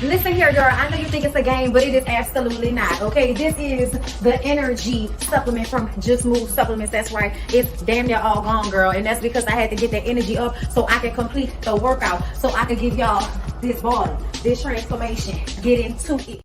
Listen here, girl. I know you think it's a game, but it is absolutely not. Okay, this is the energy supplement from Just Move Supplements. That's right. It's damn near all gone, girl, and that's because I had to get that energy up so I can complete the workout, so I can give y'all this body, this transformation. Get into it.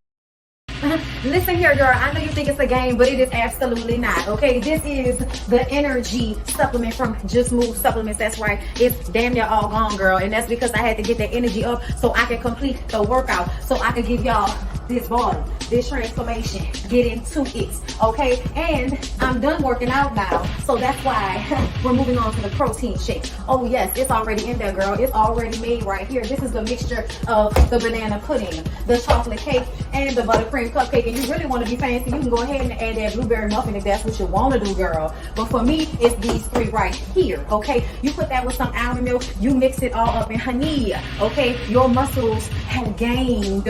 Listen here, girl. I know you think it's a game, but it is absolutely not. Okay, this is the energy supplement from Just Move Supplements. That's right. It's damn near all gone, girl, and that's because I had to get that energy up so I can complete the workout, so I can give y'all this body, this transformation. Get into it. Okay, and I'm done working out now, so that's why we're moving on to the protein shake. Oh yes, it's already in there, girl. It's already made right here. This is the mixture of the banana pudding, the chocolate cake, and the buttercream cupcake. And you really want to be fancy, you can go ahead and add that blueberry muffin if that's what you want to do, girl. But for me, it's these three right here. Okay, you put that with some almond milk, you mix it all up, and honey, okay, your muscles have gained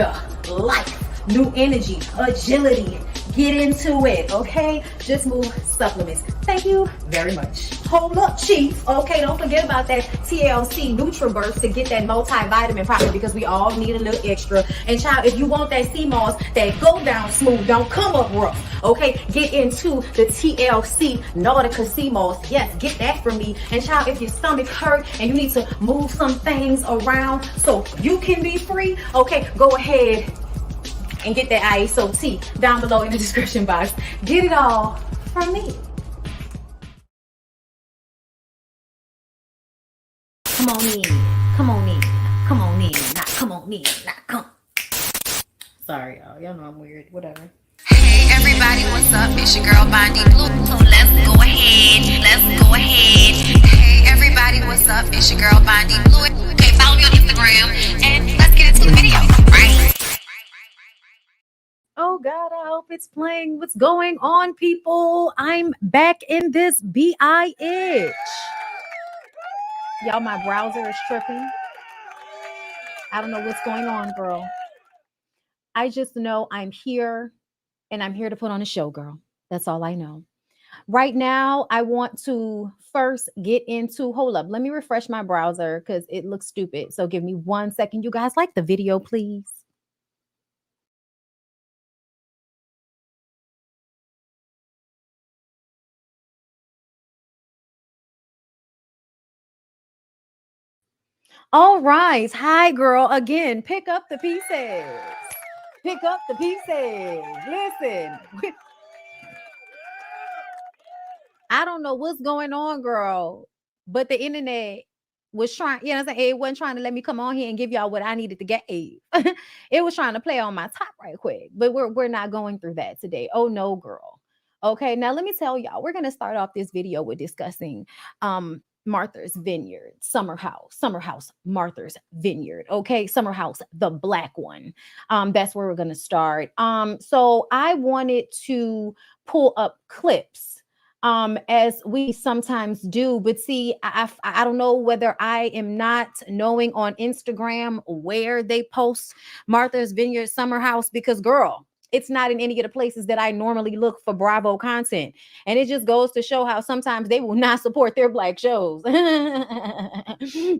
life, new energy, agility. Get into it, okay? Just Move Supplements. Thank you very much. Hold up, Chief. Okay, don't forget about that TLC NutriBurst to get that multivitamin probably, because we all need a little extra. And child, if you want that sea moss that go down smooth, don't come up rough, okay? Get into the TLC Nautica sea moss. Yes, get that from me. And child, if your stomach hurt and you need to move some things around so you can be free, okay, go ahead and get that ISOT down below in the description box. Get it all from me. Come on in, come on in, come on in, not come on in, not come. Sorry, y'all know I'm weird, whatever. Hey everybody, what's up? It's your girl BondyBlue. So let's go ahead. Hey everybody, what's up? It's your girl BondyBlue. Okay, follow me on Instagram and let's get into the video, right? Oh God, I hope it's playing. What's going on, people? I'm back in this bitch. Y'all, my browser is tripping. I don't know what's going on, girl. I just know I'm here and I'm here to put on a show, girl. That's all I know. Right now, I want to first get into, hold up, let me refresh my browser because it looks stupid. So give me 1 second. You guys like the video, please? All right. Hi, girl. Again, pick up the pieces. Pick up the pieces. Listen. I don't know what's going on, girl, but the internet was trying, you know what I'm saying? It wasn't trying to let me come on here and give y'all what I needed to get. It was trying to play on my top right quick, but we're not going through that today. Oh no, girl. Okay, now let me tell y'all, we're going to start off this video with discussing Martha's Vineyard, Summer House, Martha's Vineyard. Okay, Summer House, the black one. That's where we're going to start. So I wanted to pull up clips as we sometimes do, but see, I don't know whether I am not knowing on Instagram where they post Martha's Vineyard Summer House, because girl, it's not in any of the places that I normally look for Bravo content. And it just goes to show how sometimes they will not support their black shows.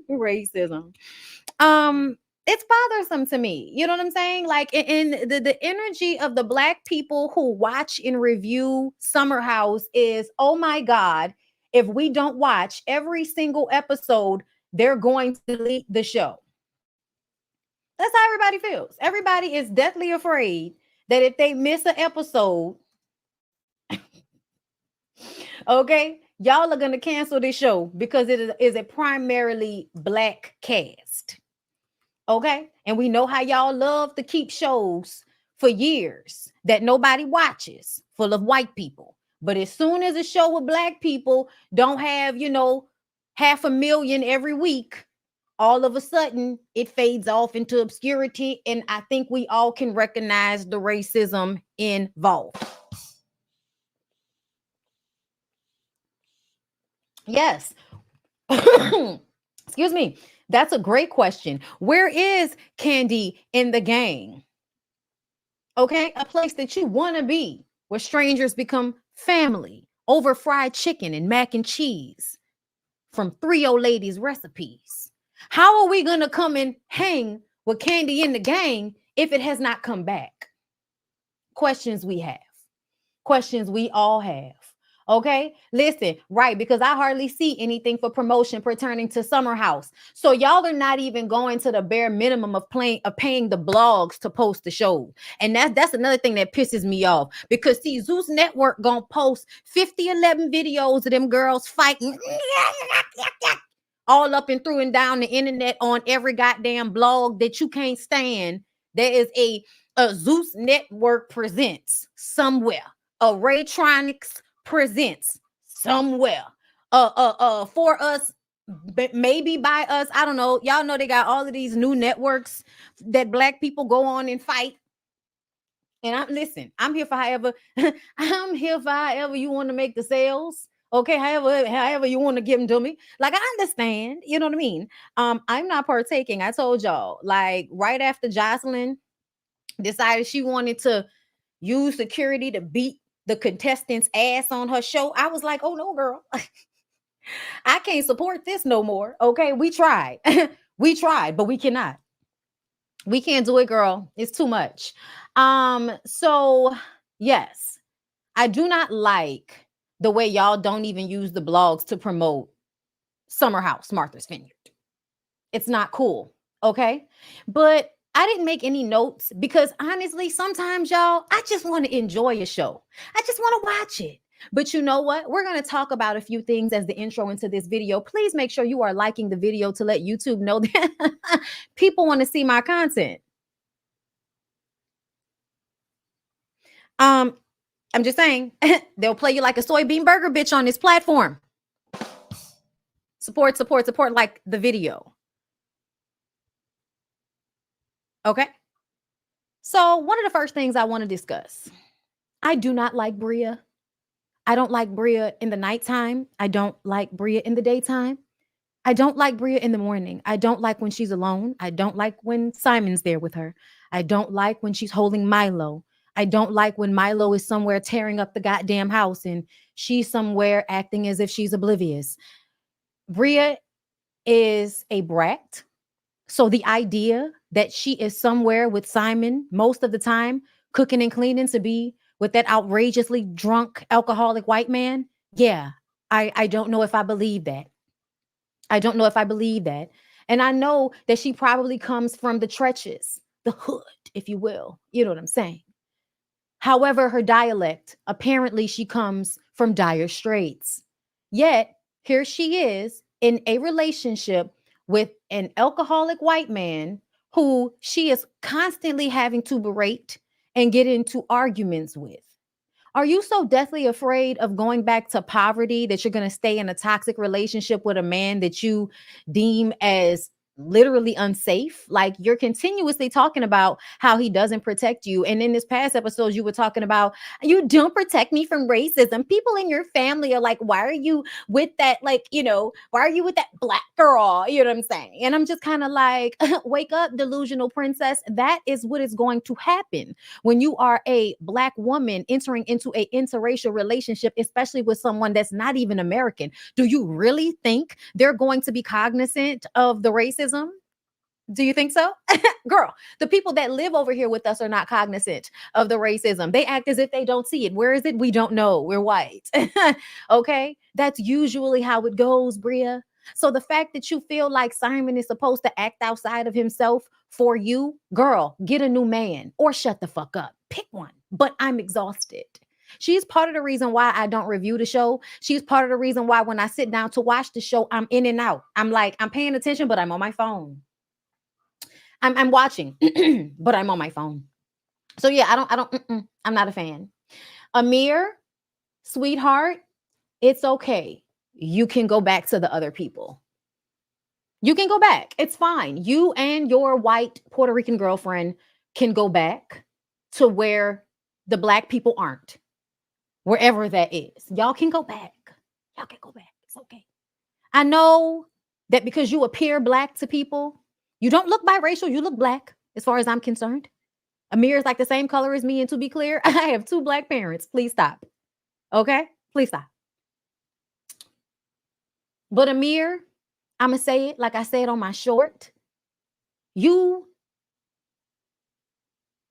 Racism. It's bothersome to me. You know what I'm saying? Like in the energy of the black people who watch and review Summer House is, oh my God, if we don't watch every single episode, they're going to delete the show. That's how everybody feels. Everybody is deathly afraid that if they miss an episode, okay, y'all are going to cancel this show because it is a primarily black cast. Okay. And we know how y'all love to keep shows for years that nobody watches full of white people. But as soon as a show with black people don't have, 500,000 every week, all of a sudden it fades off into obscurity. And I think we all can recognize the racism involved. Yes. Excuse me. That's a great question. Where is Candy in the gang? Okay, a place that you want to be, where strangers become family over fried chicken and mac and cheese from 3 old ladies recipes. How are we going to come and hang with Candy in the gang if it has not come back? Questions we have. Questions we all have. Okay, listen, right? Because I hardly see anything for promotion pertaining to Summer House. So y'all are not even going to the bare minimum of paying the blogs to post the show. And that's another thing that pisses me off. Because see, Zeus Network gonna post 50-11 videos of them girls fighting all up and through and down the internet on every goddamn blog that you can't stand. There is a Zeus Network presents somewhere. A Raytronics presents somewhere. For us, maybe by us. I don't know. Y'all know they got all of these new networks that black people go on and fight. And I'm here for however you want to make the sales. Okay, however you want to give them to me. Like, I understand, you know what I mean? I'm not partaking. I told y'all, like, right after Jocelyn decided she wanted to use security to beat the contestant's ass on her show, I was like, oh no, girl. I can't support this no more. Okay, we tried. We tried, but we cannot. We can't do it, girl. It's too much. So yes, I do not like the way y'all don't even use the blogs to promote Summer House, Martha's Vineyard. It's not cool. Okay. But I didn't make any notes because honestly, sometimes y'all, I just want to enjoy a show. I just want to watch it. But you know what? We're going to talk about a few things as the intro into this video. Please make sure you are liking the video to let YouTube know that people want to see my content. I'm just saying, they'll play you like a soybean burger bitch on this platform. Support, like the video. Okay. So one of the first things I want to discuss, I do not like Bria. I don't like Bria in the nighttime. I don't like Bria in the daytime. I don't like Bria in the morning. I don't like when she's alone. I don't like when Simon's there with her. I don't like when she's holding Milo. I don't like when Milo is somewhere tearing up the goddamn house and she's somewhere acting as if she's oblivious. Bria is a brat. So the idea that she is somewhere with Simon most of the time, cooking and cleaning to be with that outrageously drunk, alcoholic white man, yeah, I don't know if I believe that. I don't know if I believe that. And I know that she probably comes from the trenches, the hood, if you will. You know what I'm saying? However, her dialect, apparently she comes from dire straits. Yet, here she is in a relationship with an alcoholic white man who she is constantly having to berate and get into arguments with. Are you so deathly afraid of going back to poverty that you're going to stay in a toxic relationship with a man that you deem as literally unsafe? Like, you're continuously talking about how he doesn't protect you. And in this past episode, you were talking about, you don't protect me from racism. People in your family are like, why are you with that? Like, why are you with that black girl? You know what I'm saying? And I'm just kind of like, wake up, delusional princess. That is what is going to happen when you are a black woman entering into a interracial relationship, especially with someone that's not even American. Do you really think they're going to be cognizant of the racism? Do you think so? Girl, the people that live over here with us are not cognizant of the racism. They act as if they don't see it. Where is it? We don't know. We're white. Okay? That's usually how it goes, Bria. So the fact that you feel like Simon is supposed to act outside of himself for you, girl, get a new man or shut the fuck up. Pick one. But I'm exhausted. She's part of the reason why I don't review the show. She's part of the reason why when I sit down to watch the show, I'm in and out. I'm like, I'm paying attention, but I'm on my phone. I'm watching, but I'm on my phone. So yeah, I'm not a fan. Amir, sweetheart, it's okay. You can go back to the other people. You can go back. It's fine. You and your white Puerto Rican girlfriend can go back to where the black people aren't. Wherever that is. Y'all can go back. Y'all can go back. It's okay. I know that because you appear black to people, you don't look biracial, you look black, as far as I'm concerned. Amir is like the same color as me, and to be clear, I have 2 black parents. Please stop. Okay? Please stop. But Amir, I'm going to say it like I said on my short. You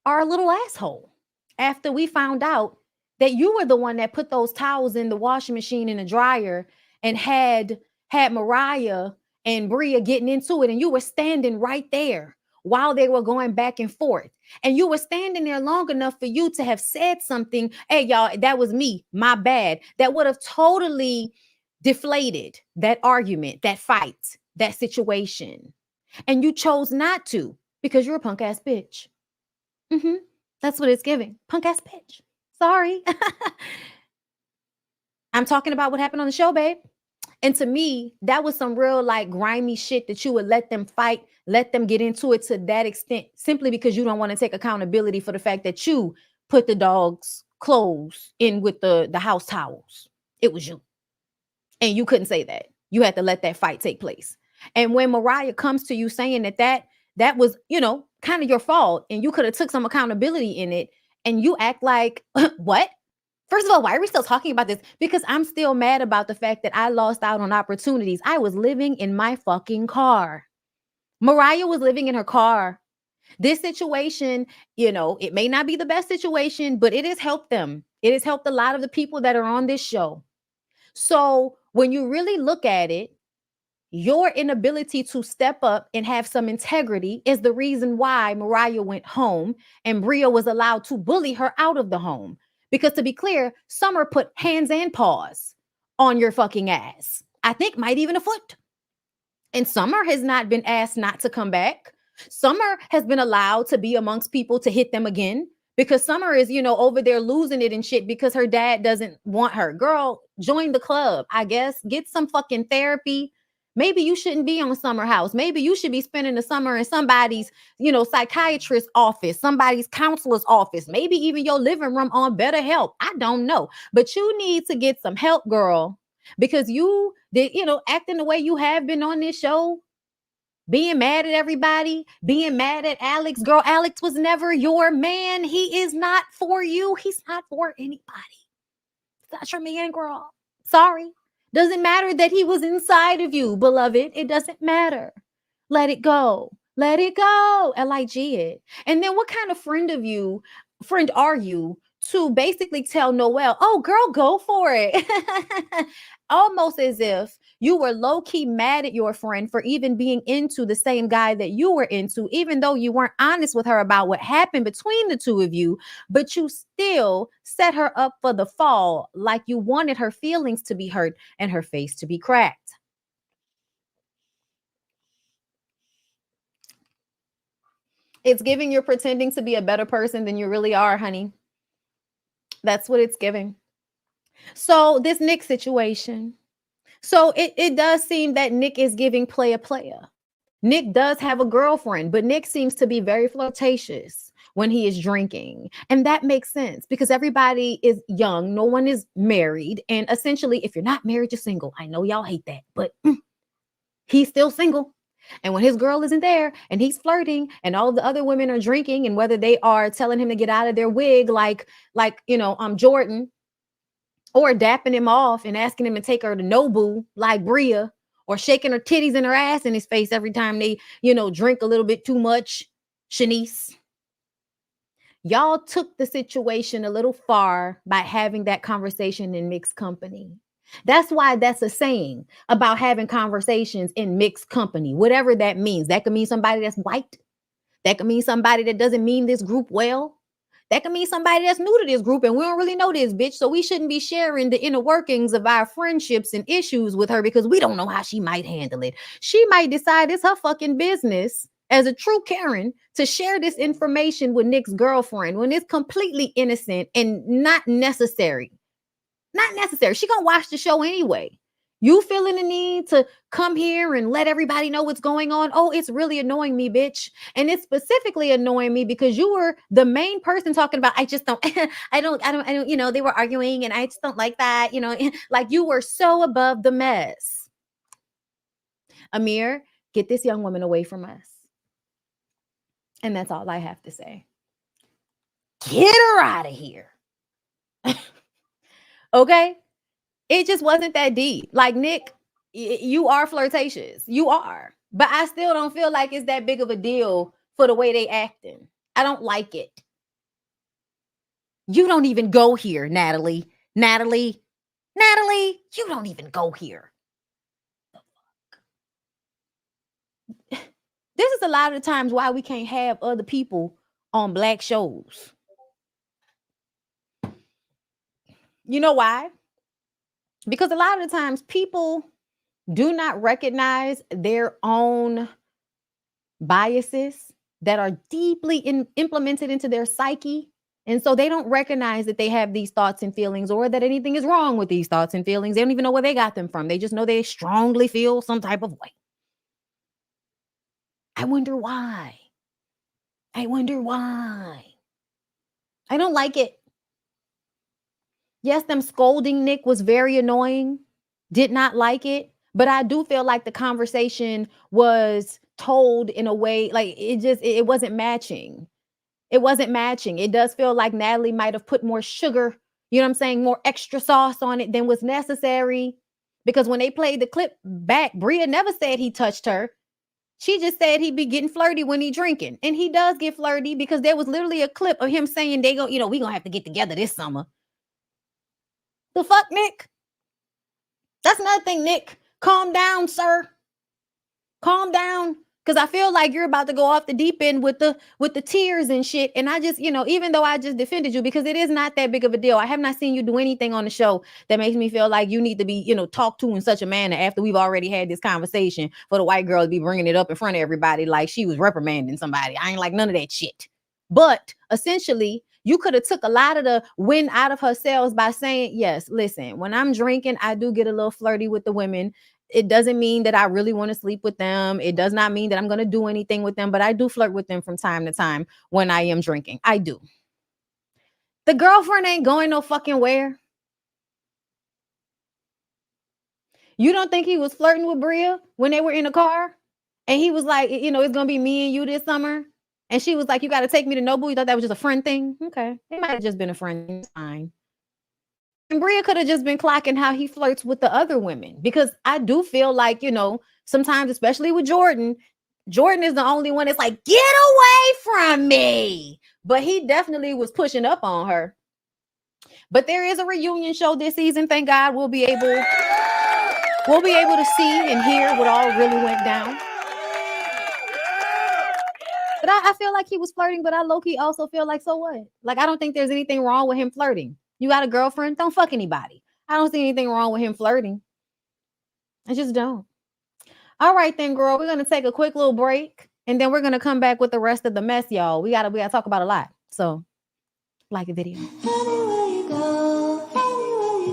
are a little asshole after we found out that you were the one that put those towels in the washing machine in the dryer and had Mariah and Bria getting into it, and you were standing right there while they were going back and forth. And you were standing there long enough for you to have said something. Hey, y'all, that was me. My bad. That would have totally deflated that argument, that fight, that situation. And you chose not to because you're a punk ass bitch. Mm-hmm. That's what it's giving. Punk ass bitch. Sorry. I'm talking about what happened on the show, babe. And to me, that was some real like grimy shit that you would let them fight, let them get into it to that extent, simply because you don't want to take accountability for the fact that you put the dog's clothes in with the house towels. It was you. And you couldn't say that. You had to let that fight take place. And when Mariah comes to you saying that was, kind of your fault, and you could have took some accountability in it, and you act like, what? First of all, why are we still talking about this? Because I'm still mad about the fact that I lost out on opportunities. I was living in my fucking car. Mariah was living in her car. This situation, it may not be the best situation, but it has helped them. It has helped a lot of the people that are on this show. So when you really look at it, your inability to step up and have some integrity is the reason why Mariah went home and Bria was allowed to bully her out of the home. Because to be clear, Summer put hands and paws on your fucking ass. I think might even a foot. And Summer has not been asked not to come back. Summer has been allowed to be amongst people to hit them again. Because Summer is, over there losing it and shit because her dad doesn't want her. Girl, join the club, I guess. Get some fucking therapy. Maybe you shouldn't be on Summer House. Maybe you should be spending the summer in somebody's, psychiatrist's office, somebody's counselor's office, maybe even your living room on BetterHelp. I don't know. But you need to get some help, girl, because you did, acting the way you have been on this show, being mad at everybody, being mad at Alex. Girl, Alex was never your man. He is not for you. He's not for anybody. It's not your man, girl. Sorry. Doesn't matter that he was inside of you, beloved. It doesn't matter. Let it go. Let it go. L-I-G it. And then what kind of friend are you to basically tell Noelle, oh, girl, go for it? Almost as if you were low-key mad at your friend for even being into the same guy that you were into, even though you weren't honest with her about what happened between the two of you, but you still set her up for the fall like you wanted her feelings to be hurt and her face to be cracked. It's giving you're pretending to be a better person than you really are, honey. That's what it's giving. So this Nick situation. So it does seem that Nick is giving playa. Nick does have a girlfriend, but Nick seems to be very flirtatious when he is drinking. And that makes sense because everybody is young. No one is married. And essentially, if you're not married, you're single. I know y'all hate that, but he's still single. And when his girl isn't there and he's flirting and all the other women are drinking, and whether they are telling him to get out of their wig, like Jordan, or dapping him off and asking him to take her to Nobu like Bria, or shaking her titties and her ass in his face every time they, drink a little bit too much, Shanice. Y'all took the situation a little far by having that conversation in mixed company. That's why that's a saying about having conversations in mixed company, whatever that means. That could mean somebody that's white. That could mean somebody that doesn't mean this group well. That could mean somebody that's new to this group and we don't really know this bitch. So we shouldn't be sharing the inner workings of our friendships and issues with her because we don't know how she might handle it. She might decide it's her fucking business as a true Karen to share this information with Nick's girlfriend when it's completely innocent and not necessary. Not necessary. She gonna watch the show anyway. You feeling the need to come here and let everybody know what's going on? Oh, it's really annoying me, bitch. And it's specifically annoying me because you were the main person talking about, I just don't, I don't, they were arguing and I just don't like that, like you were so above the mess. Amir, get this young woman away from us. And that's all I have to say. Get her out of here. Okay? It just wasn't that deep. Like, Nick, you are flirtatious. You are. But I still don't feel like it's that big of a deal for the way they acting. I don't like it. You don't even go here, Natalie. Natalie, you don't even go here. This is a lot of the times why we can't have other people on Black shows. You know why? Because a lot of the times people do not recognize their own biases that are deeply implemented into their psyche. And so they don't recognize that they have these thoughts and feelings, or that anything is wrong with these thoughts and feelings. They don't even know where they got them from. They just know they strongly feel some type of way. I wonder why. I don't like it. Yes, them scolding Nick was very annoying. Did not like it. But I do feel like the conversation was told in a way, like it wasn't matching. It wasn't matching. It does feel like Natalie might have put more sugar, you know what I'm saying, more extra sauce on it than was necessary. Because when they played the clip back, Bria never said he touched her. She just said he'd be getting flirty when he drinking. And he does get flirty, because there was literally a clip of him saying we gonna have to get together this summer. The fuck, Nick? That's another thing, Nick. Calm down, sir. Calm down. Because I feel like you're about to go off the deep end with the tears and shit. And I just, even though I just defended you, because it is not that big of a deal. I have not seen you do anything on the show that makes me feel like you need to be, talked to in such a manner after we've already had this conversation, for the white girl to be bringing it up in front of everybody like she was reprimanding somebody. I ain't like none of that shit. But essentially, you could have took a lot of the wind out of her sails by saying, yes, listen, when I'm drinking, I do get a little flirty with the women. It doesn't mean that I really want to sleep with them. It does not mean that I'm going to do anything with them, but I do flirt with them from time to time when I am drinking. I do. The girlfriend ain't going no fucking where. You don't think he was flirting with Bria when they were in the car? And he was like, it's going to be me and you this summer. And she was like, you got to take me to Nobu. You thought that was just a friend thing? Okay. It might have just been a friend thing. It's fine. And Bria could have just been clocking how he flirts with the other women, because I do feel like, sometimes, especially with Jordan is the only one that's like, get away from me. But he definitely was pushing up on her. But there is a reunion show this season. Thank God we'll be able to see and hear what all really went down. But I feel like he was flirting, but I low-key also feel like, so what? Like, I don't think there's anything wrong with him flirting. You got a girlfriend? Don't fuck anybody. I don't see anything wrong with him flirting. I just don't. All right, then, girl. We're gonna take a quick little break, and then we're gonna come back with the rest of the mess, y'all. We gotta talk about a lot. So, like the video. Anywhere you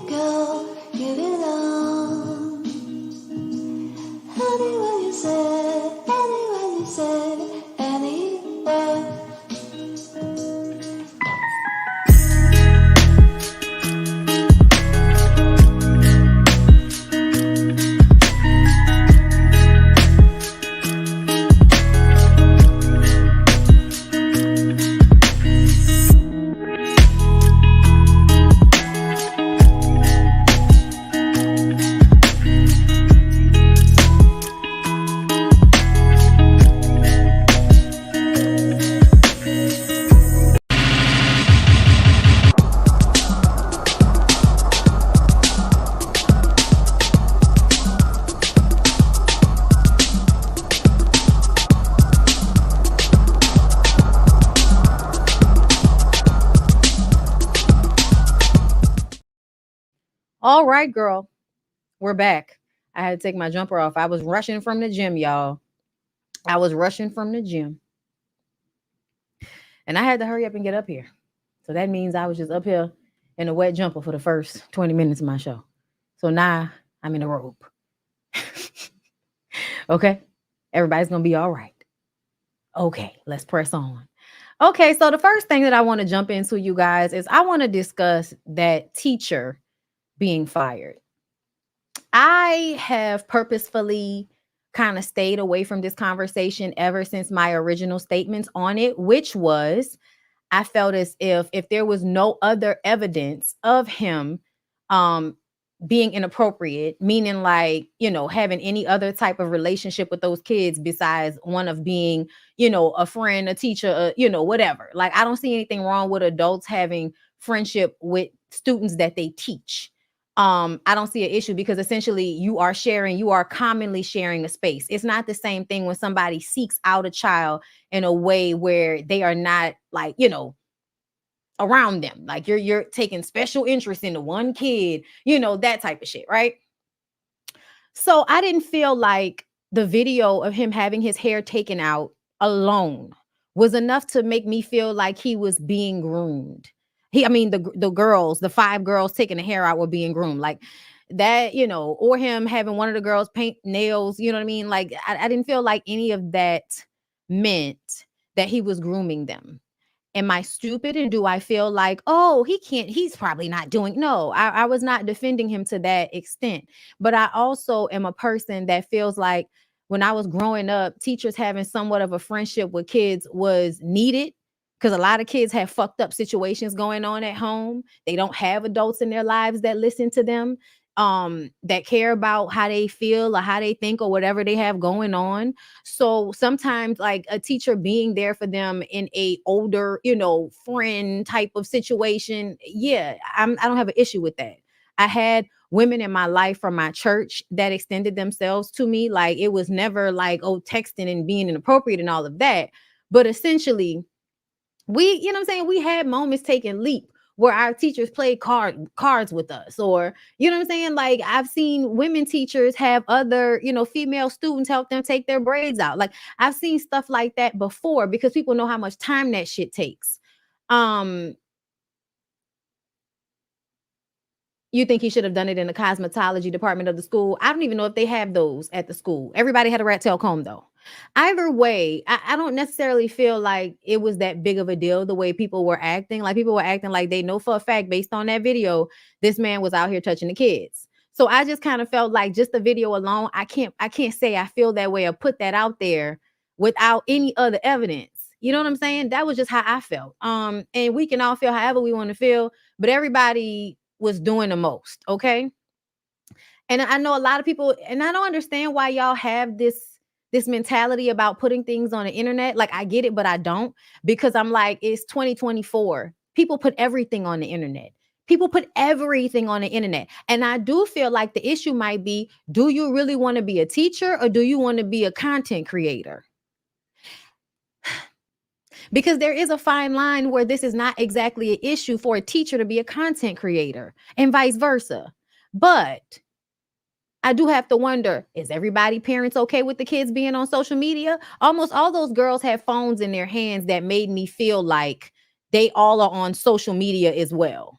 go, give it all. Anywhere you said, anywhere. All right, girl. We're back. I had to take my jumper off. I was rushing from the gym, y'all. I was rushing from the gym. And I had to hurry up and get up here. So that means I was just up here in a wet jumper for the first 20 minutes of my show. So now I'm in a robe. Okay? Everybody's going to be all right. Okay, let's press on. Okay, so the first thing that I want to jump into, you guys, is I want to discuss that teacher being fired. I have purposefully kind of stayed away from this conversation ever since my original statements on it, which was I felt as if there was no other evidence of him being inappropriate, meaning like, having any other type of relationship with those kids besides one of being, a friend, a teacher, whatever. Like, I don't see anything wrong with adults having friendship with students that they teach. I don't see an issue because essentially you are commonly sharing a space. It's not the same thing when somebody seeks out a child in a way where they are not like, around them. Like you're taking special interest in the one kid, that type of shit, right? So I didn't feel like the video of him having his hair taken out alone was enough to make me feel like he was being groomed. The girls, the 5 girls taking the hair out were being groomed. Like that, or him having one of the girls paint nails, you know what I mean? Like I didn't feel like any of that meant that he was grooming them. Am I stupid? And do I feel like, oh, he's probably not doing, no, I was not defending him to that extent. But I also am a person that feels like when I was growing up, teachers having somewhat of a friendship with kids was needed because a lot of kids have fucked up situations going on at home. They don't have adults in their lives that listen to them, that care about how they feel or how they think or whatever they have going on. So sometimes like a teacher being there for them in a older, friend type of situation. Yeah, I don't have an issue with that. I had women in my life from my church that extended themselves to me. Like it was never like, oh, texting and being inappropriate and all of that. But essentially, we had moments taking leap where our teachers played cards with us, or like I've seen women teachers have other female students help them take their braids out. Like I've seen stuff like that before because people know how much time that shit takes. You think he should have done it in the cosmetology department of the school? I don't even know if they have those at the school. Everybody had a rat tail comb though. Either way, I don't necessarily feel like it was that big of a deal the way people were acting. Like people were acting like they know for a fact based on that video, this man was out here touching the kids. So I just kind of felt like just the video alone, I can't say I feel that way or put that out there without any other evidence. You know what I'm saying? That was just how I felt. And we can all feel however we want to feel, but everybody was doing the most, okay? And I know a lot of people, and I don't understand why y'all have this mentality about putting things on the internet. Like I get it, but I don't, because I'm like, it's 2024. People put everything on the internet. People put everything on the internet. And I do feel like the issue might be, do you really want to be a teacher or do you want to be a content creator? Because there is a fine line where this is not exactly an issue for a teacher to be a content creator and vice versa. But I do have to wonder, is everybody parents okay with the kids being on social media? Almost all those girls have phones in their hands that made me feel like they all are on social media as well.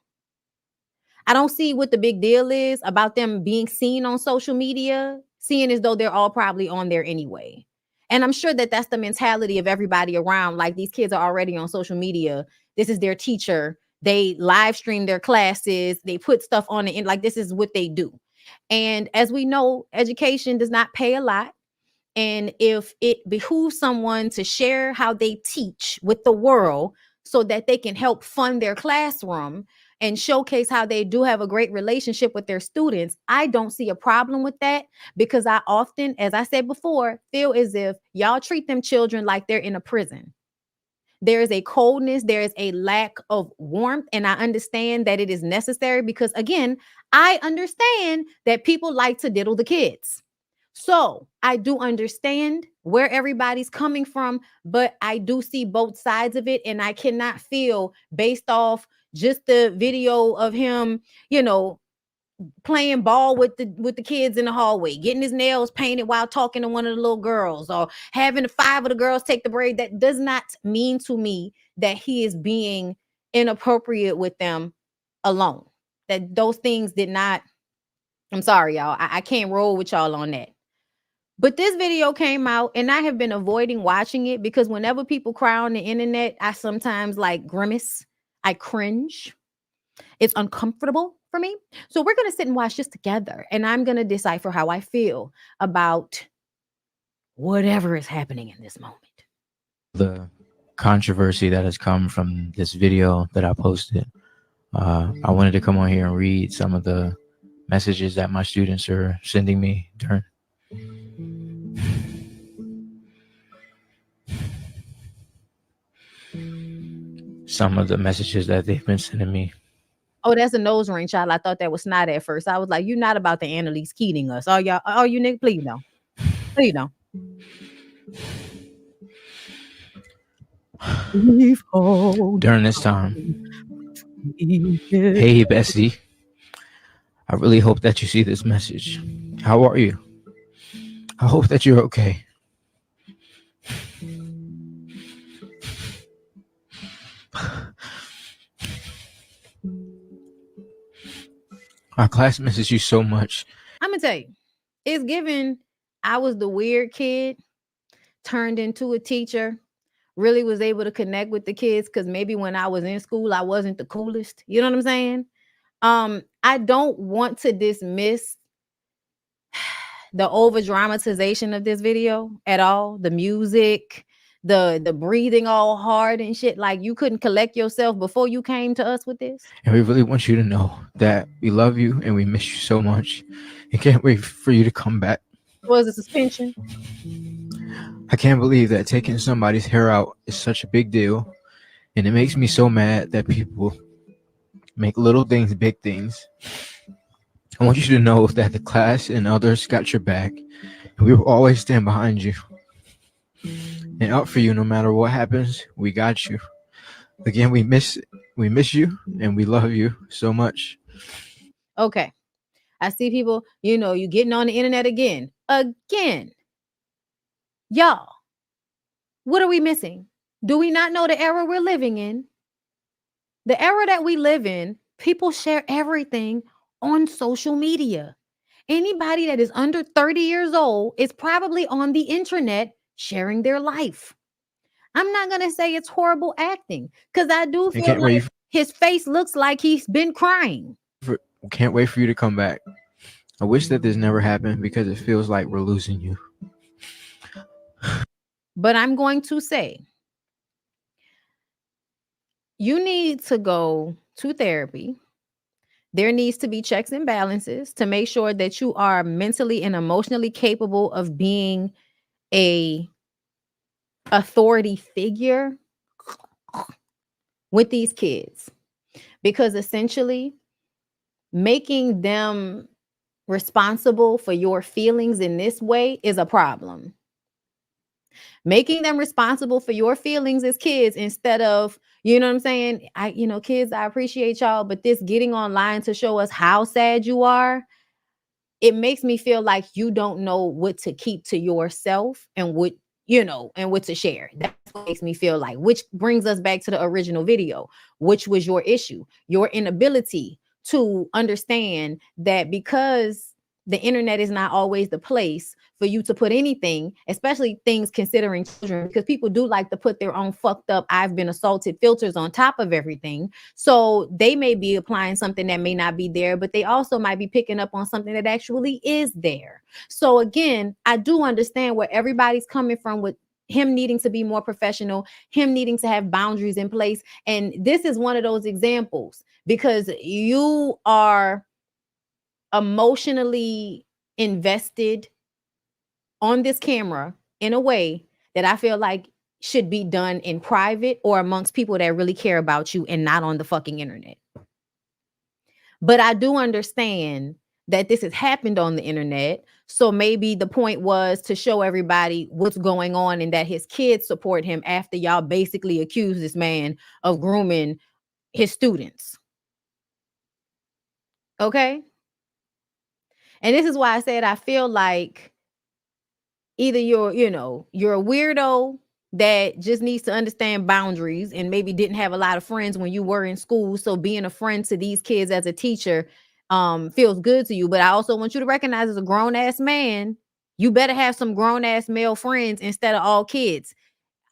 I don't see what the big deal is about them being seen on social media, seeing as though they're all probably on there anyway. And I'm sure that that's the mentality of everybody around. Like these kids are already on social media. This is their teacher. They live stream their classes. They put stuff on it. Like this is what they do. And as we know, education does not pay a lot. And if it behooves someone to share how they teach with the world so that they can help fund their classroom and showcase how they do have a great relationship with their students, I don't see a problem with that, because I often, as I said before, feel as if y'all treat them children like they're in a prison. There is a coldness, there is a lack of warmth, and I understand that it is necessary because, again, I understand that people like to diddle the kids. So I do understand where everybody's coming from, but I do see both sides of it, and I cannot feel based off just the video of him, playing ball with the kids in the hallway, getting his nails painted while talking to one of the little girls, or having 5 of the girls take the braid. That does not mean to me that he is being inappropriate with them alone. That those things did not. I'm sorry, y'all. I can't roll with y'all on that. But this video came out and I have been avoiding watching it because whenever people cry on the internet, I sometimes like grimace. I cringe. It's uncomfortable for me. So we're going to sit and watch this together and I'm going to decipher how I feel about whatever is happening in this moment. The controversy that has come from this video that I posted. I wanted to come on here and read some of the messages that my students are sending me during. some of the messages that they've been sending me. Oh, that's a nose ring, child. I thought that was snot at first. I was like, you're not about to Annalise Keating us. Oh, y'all. Oh, you nigga, please no. Please no. During this time, hey, Bessie, I really hope that you see this message. How are you? I hope that you're okay. Our class misses you so much. I'm gonna tell you, it's given. I was the weird kid, turned into a teacher, really was able to connect with the kids because maybe when I was in school, I wasn't the coolest. You know what I'm saying? I don't want to dismiss the over dramatization of this video at all. The music, the breathing all hard and shit. Like you couldn't collect yourself before you came to us with this. And we really want you to know that we love you and we miss you so much. And can't wait for you to come back. Was a suspension? I can't believe that taking somebody's hair out is such a big deal. And it makes me so mad that people make little things big things. I want you to know that the class and others got your back. And we will always stand behind you and up for you no matter what happens. We got you. Again, we miss you and we love you so much. Okay. I see people, you know, you getting on the internet again. Y'all, what are we missing? Do we not know the era we're living in? The era that we live in, people share everything on social media. Anybody that is under 30 years old is probably on the internet sharing their life. I'm not going to say it's horrible acting because I do feel like his face looks like he's been crying. Can't wait for you to come back. I wish that this never happened because it feels like we're losing you. But I'm going to say, you need to go to therapy. There needs to be checks and balances to make sure that you are mentally and emotionally capable of being a authority figure with these kids. Because essentially, making them responsible for your feelings in this way is a problem. Making them responsible for your feelings as kids instead of, you know what I'm saying? Kids, I appreciate y'all, but this getting online to show us how sad you are, it makes me feel like you don't know what to keep to yourself and what, and what to share. That's what makes me feel like, which brings us back to the original video, which was your issue, your inability to understand that because the internet is not always the place for you to put anything, especially things considering children, because people do like to put their own fucked up, I've been assaulted filters on top of everything. So they may be applying something that may not be there, but they also might be picking up on something that actually is there. So again, I do understand where everybody's coming from with him needing to be more professional, him needing to have boundaries in place. And this is one of those examples because you are emotionally invested on this camera in a way that I feel like should be done in private or amongst people that really care about you and not on the fucking internet. But I do understand that this has happened on the internet. So maybe the point was to show everybody what's going on and that his kids support him after y'all basically accuse this man of grooming his students. Okay? And this is why I said I feel like either you're a weirdo that just needs to understand boundaries and maybe didn't have a lot of friends when you were in school. So being a friend to these kids as a teacher feels good to you. But I also want you to recognize as a grown ass man, you better have some grown ass male friends instead of all kids.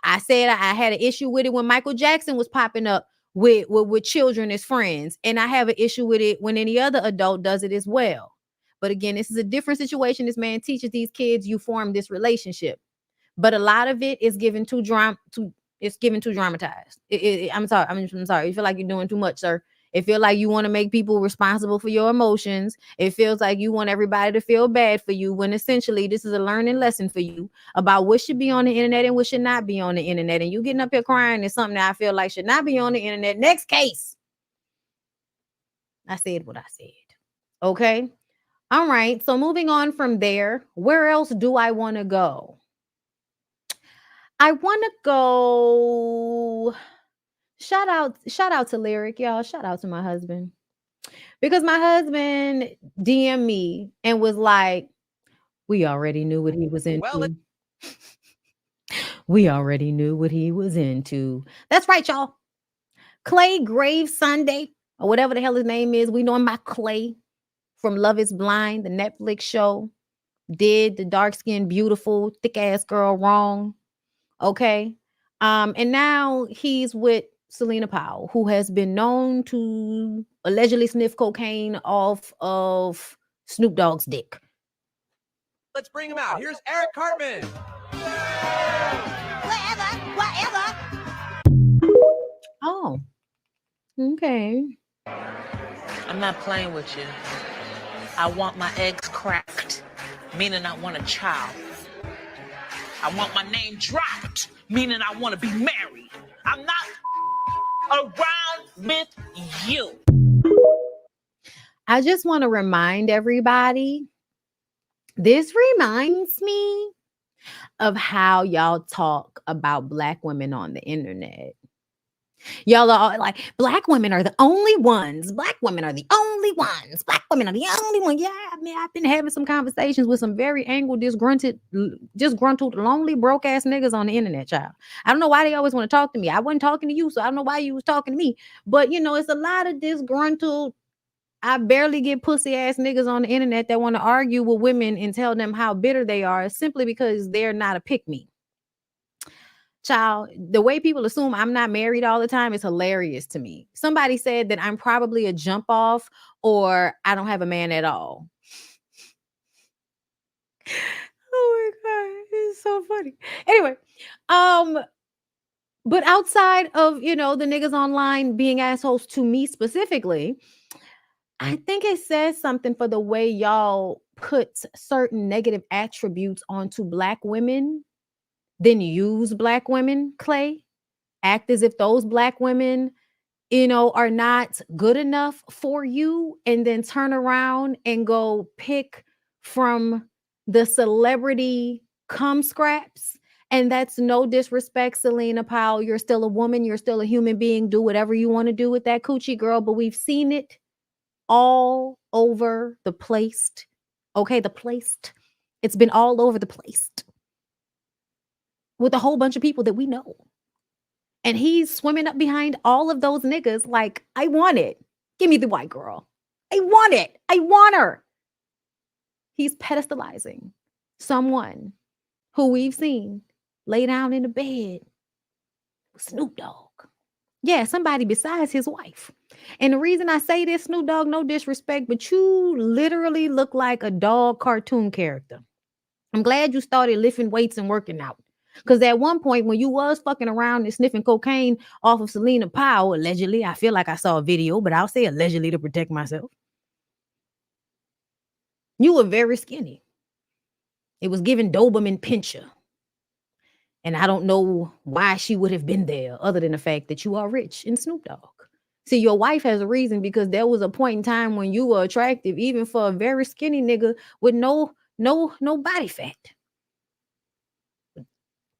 I said I had an issue with it when Michael Jackson was popping up with children as friends. And I have an issue with it when any other adult does it as well. But again, this is a different situation. This man teaches these kids, you form this relationship. But a lot of it is given too dramatized. I'm sorry. You feel like you're doing too much, sir. It feels like you want to make people responsible for your emotions. It feels like you want everybody to feel bad for you, when essentially this is a learning lesson for you about what should be on the internet and what should not be on the internet. And you getting up here crying is something that I feel like should not be on the internet. Next case. I said what I said. Okay. All right. So moving on from there, where else do I want to go? I want to go. Shout out to Lyric, y'all. Shout out to my husband. Because my husband DM'd me and was like, we already knew what he was into. We already knew what he was into. That's right, y'all. Clay Graves Sunday, or whatever the hell his name is. We know him by Clay from Love is Blind, the Netflix show. Did the dark-skinned, beautiful, thick-ass girl wrong. Okay. And now he's with Celina Powell, who has been known to allegedly sniff cocaine off of Snoop Dogg's dick. Let's bring him out. Here's Eric Cartman. Whatever. Oh, okay. I'm not playing with you. I want my eggs cracked, meaning I want a child. I want my name dropped, meaning I want to be married. I'm not around with you. I just want to remind everybody, this reminds me of how y'all talk about Black women on the internet. Y'all are all like, Black women are the only ones. Black women are the only ones. Black women are the only one. Yeah, I mean, I've been having some conversations with some very angry, disgruntled, lonely, broke ass niggas on the internet, child. I don't know why they always want to talk to me. I wasn't talking to you, so I don't know why you was talking to me. But you know, it's a lot of disgruntled, I barely get pussy ass niggas on the internet that want to argue with women and tell them how bitter they are simply because they're not a pick me. Child, the way people assume I'm not married all the time is hilarious to me. Somebody said that I'm probably a jump off or I don't have a man at all. Oh my God, it's so funny. Anyway, but outside of, you know, the niggas online being assholes to me specifically, I think it says something for the way y'all put certain negative attributes onto Black women, then use Black women, Clay, act as if those Black women, you know, are not good enough for you, and then turn around and go pick from the celebrity cum scraps. And that's no disrespect, Celina Powell. You're still a woman. You're still a human being. Do whatever you want to do with that coochie, girl. But we've seen it all over the place. Okay, the place. It's been all over the place with a whole bunch of people that we know. And he's swimming up behind all of those niggas like, I want it. Give me the white girl. I want it. I want her. He's pedestalizing someone who we've seen lay down in the bed with Snoop Dogg. Yeah, somebody besides his wife. And the reason I say this, Snoop Dogg, no disrespect, but you literally look like a dog cartoon character. I'm glad you started lifting weights and working out. Because at one point when you was fucking around and sniffing cocaine off of Celina Powell, allegedly, I feel like I saw a video, but I'll say allegedly to protect myself. You were very skinny. It was giving Doberman Pinscher. And I don't know why she would have been there other than the fact that you are rich in Snoop Dogg. See, your wife has a reason, because there was a point in time when you were attractive, even for a very skinny nigga with no body fat.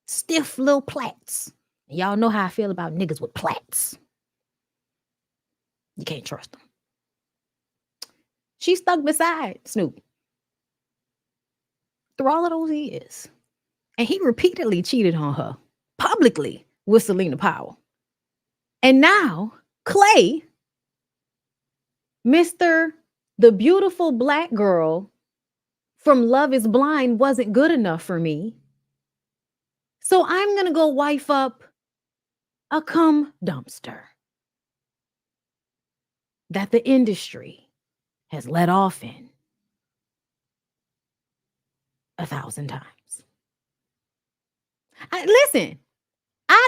Stiff little plaits. Y'all know how I feel about niggas with plaits. You can't trust them. She stuck beside Snoop through all of those years. And he repeatedly cheated on her publicly with Celina Powell. And now Clay, Mr. the beautiful Black girl from Love is Blind, wasn't good enough for me. So I'm going to go wife up a cum dumpster that the industry has let off in 1,000 times. Listen,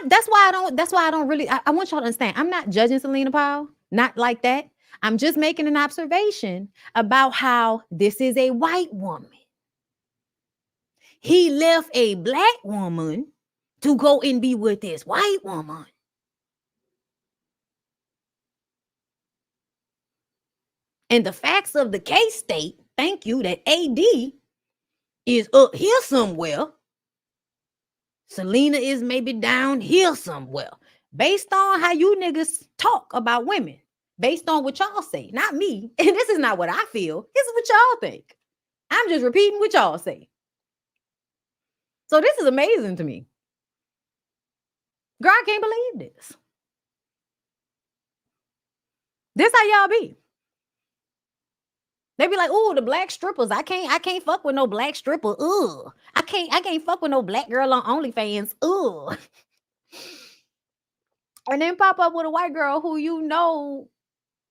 that's why I don't really, I want y'all to understand. I'm not judging Celina Powell. Not like that. I'm just making an observation about how this is a white woman. He left a black woman to go and be with this white woman. And the facts of the case state, thank you, that AD is up here somewhere. Celina is maybe down here somewhere. Based on how you niggas talk about women. Based on what y'all say, not me. And this is not what I feel. This is what y'all think. I'm just repeating what y'all say. So this is amazing to me. Girl, I can't believe this. This how y'all be. They be like, "Oh, the black strippers. I can't fuck with no black stripper. Ugh. I can't fuck with no black girl on OnlyFans. Ugh." And then pop up with a white girl who you know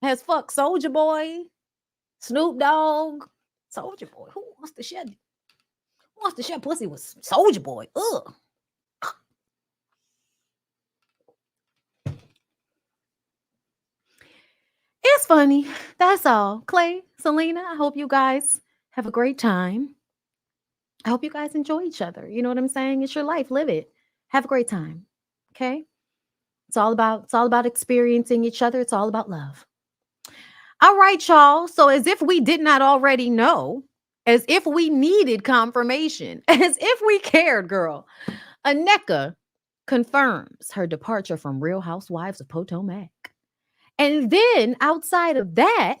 has fucked Soulja Boy, Snoop Dogg, Soulja Boy. Who wants to share pussy with Soulja Boy? Ugh. It's funny. That's all. Clay, Celina, I hope you guys have a great time. I hope you guys enjoy each other. You know what I'm saying? It's your life. Live it. Have a great time. Okay? It's all about experiencing each other. It's all about love. All right, y'all. So as if we did not already know, as if we needed confirmation, as if we cared, girl, Aneka confirms her departure from Real Housewives of Potomac. And then outside of that,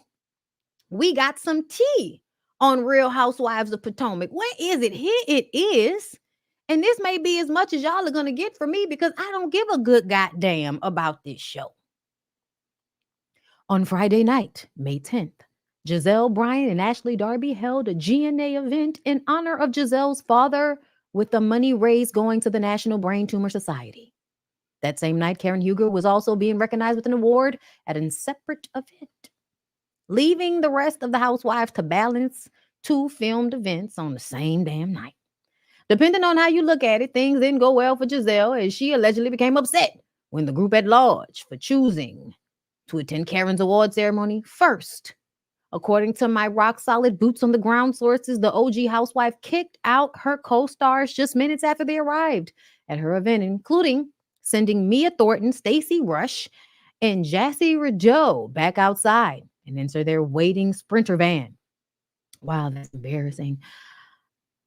we got some tea on Real Housewives of Potomac. When is it? Here it is. And this may be as much as y'all are going to get from me because I don't give a good goddamn about this show. On Friday night, May 10th, Giselle Bryant and Ashley Darby held a G&A event in honor of Giselle's father with the money raised going to the National Brain Tumor Society. That same night, Karen Huger was also being recognized with an award at a separate event, leaving the rest of the housewives to balance two filmed events on the same damn night. Depending on how you look at it, things didn't go well for Giselle as she allegedly became upset when the group at large for choosing to attend Karen's award ceremony first. According to my rock-solid boots on the ground sources, the OG housewife kicked out her co-stars just minutes after they arrived at her event, including sending Mia Thornton, Stacey Rush, and Jassy Rideau back outside and into their waiting Sprinter van. Wow, that's embarrassing.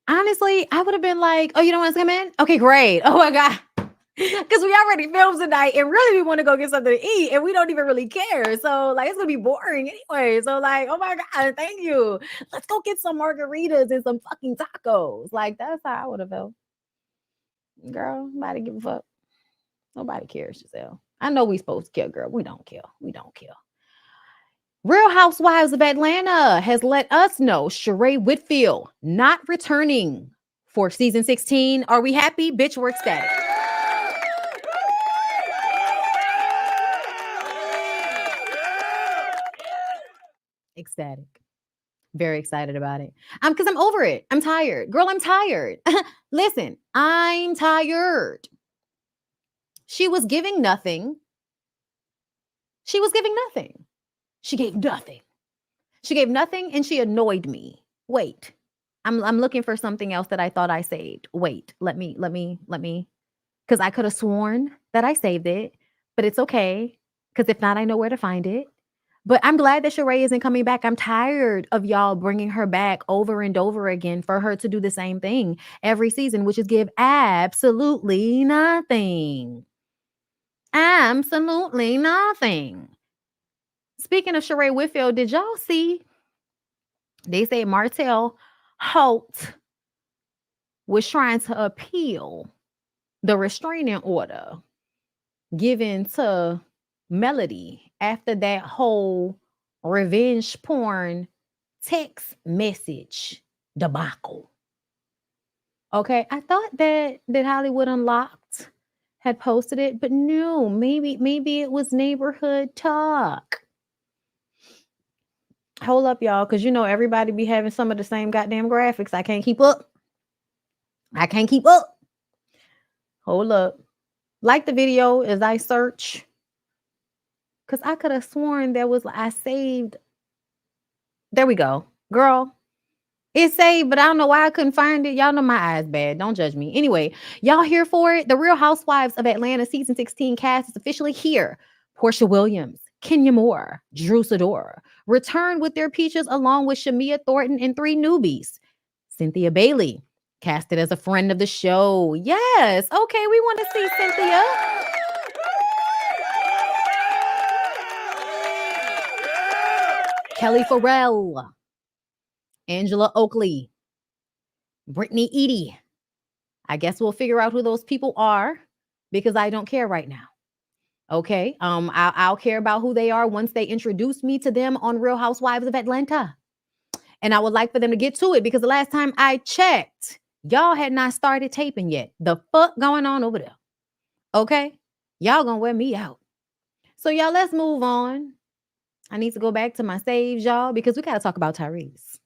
Honestly, I would have been like, "Oh, you don't want to come in? Okay, great. Oh my God." Because we already filmed tonight and really we want to go get something to eat and we don't even really care. So like, it's going to be boring anyway. So like, oh my God, thank you. Let's go get some margaritas and some fucking tacos. Like, that's how I would have felt. Girl, nobody give a fuck. Nobody cares, Giselle. I know we supposed to kill, girl. We don't kill. We don't kill. Real Housewives of Atlanta has let us know Sheree Whitfield not returning for season 16. Are we happy? Bitch, we're ecstatic. Ecstatic. Very excited about it. Because I'm over it. I'm tired. Girl, I'm tired. Listen, I'm tired. She was giving nothing. She was giving nothing. She gave nothing. She gave nothing and she annoyed me. Wait. I'm looking for something else that I thought I saved. Wait. Let me. Because I could have sworn that I saved it, but it's okay. Because if not, I know where to find it. But I'm glad that Sheree isn't coming back. I'm tired of y'all bringing her back over and over again for her to do the same thing every season, which is give absolutely nothing. Absolutely nothing. Speaking of Sheree Whitfield, did y'all see? They say Martell Holt was trying to appeal the restraining order given to Melody after that whole revenge porn text message debacle. Okay, I thought that Hollywood Unlocked had posted it, but no, maybe it was Neighborhood Talk. Hold up, y'all, because you know everybody be having some of the same goddamn graphics. I can't keep up. Hold up. Like the video as I search Because I could have sworn there was, I saved. There we go. Girl, it's saved, but I don't know why I couldn't find it. Y'all know my eyes bad. Don't judge me. Anyway, y'all here for it? The Real Housewives of Atlanta season 16 cast is officially here. Portia Williams, Kenya Moore, Drew Sidora return with their peaches along with Shamia Thornton and 3 newbies. Cynthia Bailey, casted as a friend of the show. Yes. Okay, we want to see Cynthia. Kelly Farrell, Angela Oakley, Brittany Eady. I guess we'll figure out who those people are because I don't care right now. Okay. I'll care about who they are once they introduce me to them on Real Housewives of Atlanta. And I would like for them to get to it because the last time I checked, y'all had not started taping yet. The fuck going on over there? Okay. Y'all gonna wear me out. So y'all, let's move on. I need to go back to my saves, y'all, because we got to talk about Tyrese.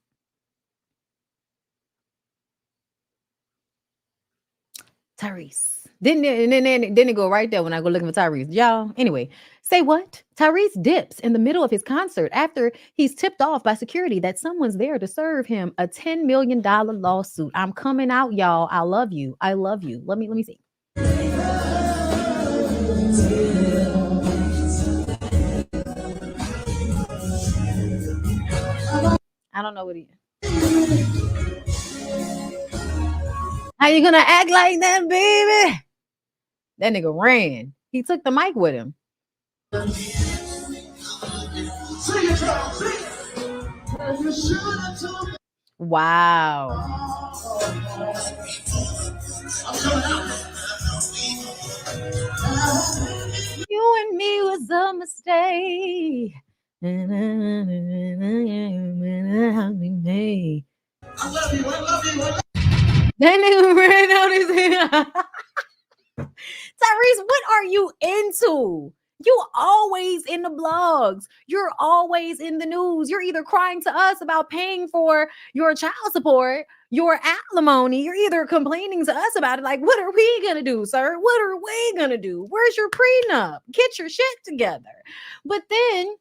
Didn't it go right there when I go looking for Tyrese? Y'all, anyway, say what? Tyrese dips in the middle of his concert after he's tipped off by security that someone's there to serve him a $10 million lawsuit. I'm coming out, y'all. I love you. I love you. Let me see. I don't know what he is. How you gonna act like that, baby? That nigga ran. He took the mic with him. Wow. You and me was a mistake. I love you. That nigga ran out his hand. Tyrese, what are you into? You always in the blogs. You're always in the news. You're either crying to us about paying for your child support, your alimony. You're either complaining to us about it. Like, what are we going to do, sir? What are we going to do? Where's your prenup? Get your shit together. But then,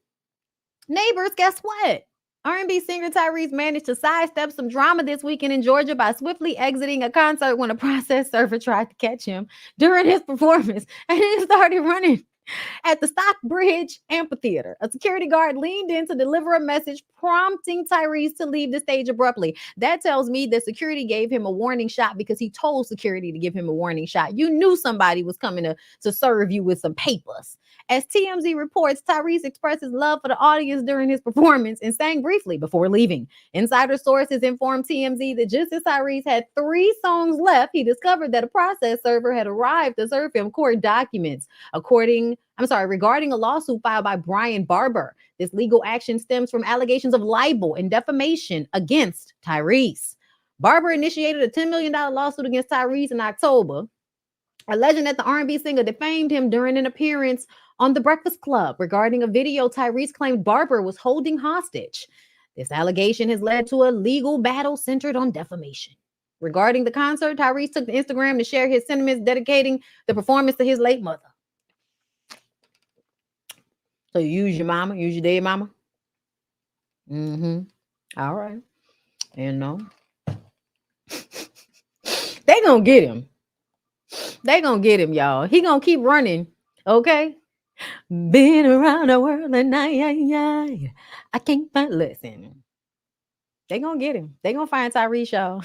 neighbors, guess what? R&B singer Tyrese managed to sidestep some drama this weekend in Georgia by swiftly exiting a concert when a process server tried to catch him during his performance and then started running at the Stockbridge Amphitheater. A security guard leaned in to deliver a message prompting Tyrese to leave the stage abruptly. That tells me that security gave him a warning shot because he told security to give him a warning shot. You knew somebody was coming to serve you with some papers. As TMZ reports, Tyrese expressed his love for the audience during his performance and sang briefly before leaving. Insider sources informed TMZ that just as Tyrese had 3 songs left, he discovered that a process server had arrived to serve him court documents. Regarding a lawsuit filed by Brian Barber. This legal action stems from allegations of libel and defamation against Tyrese. Barber initiated a $10 million lawsuit against Tyrese in October, alleging that the R&B singer defamed him during an appearance on The Breakfast Club. Regarding a video Tyrese claimed Barber was holding hostage. This allegation has led to a legal battle centered on defamation. Regarding the concert, Tyrese took to Instagram to share his sentiments dedicating the performance to his late mother. So you use your mama, use your dead mama. All right. You know. They gonna get him. They gonna get him, y'all. He gonna keep running. Okay. Been around the world and I can't find. Listen. They gonna get him. They gonna find Tyrese, y'all.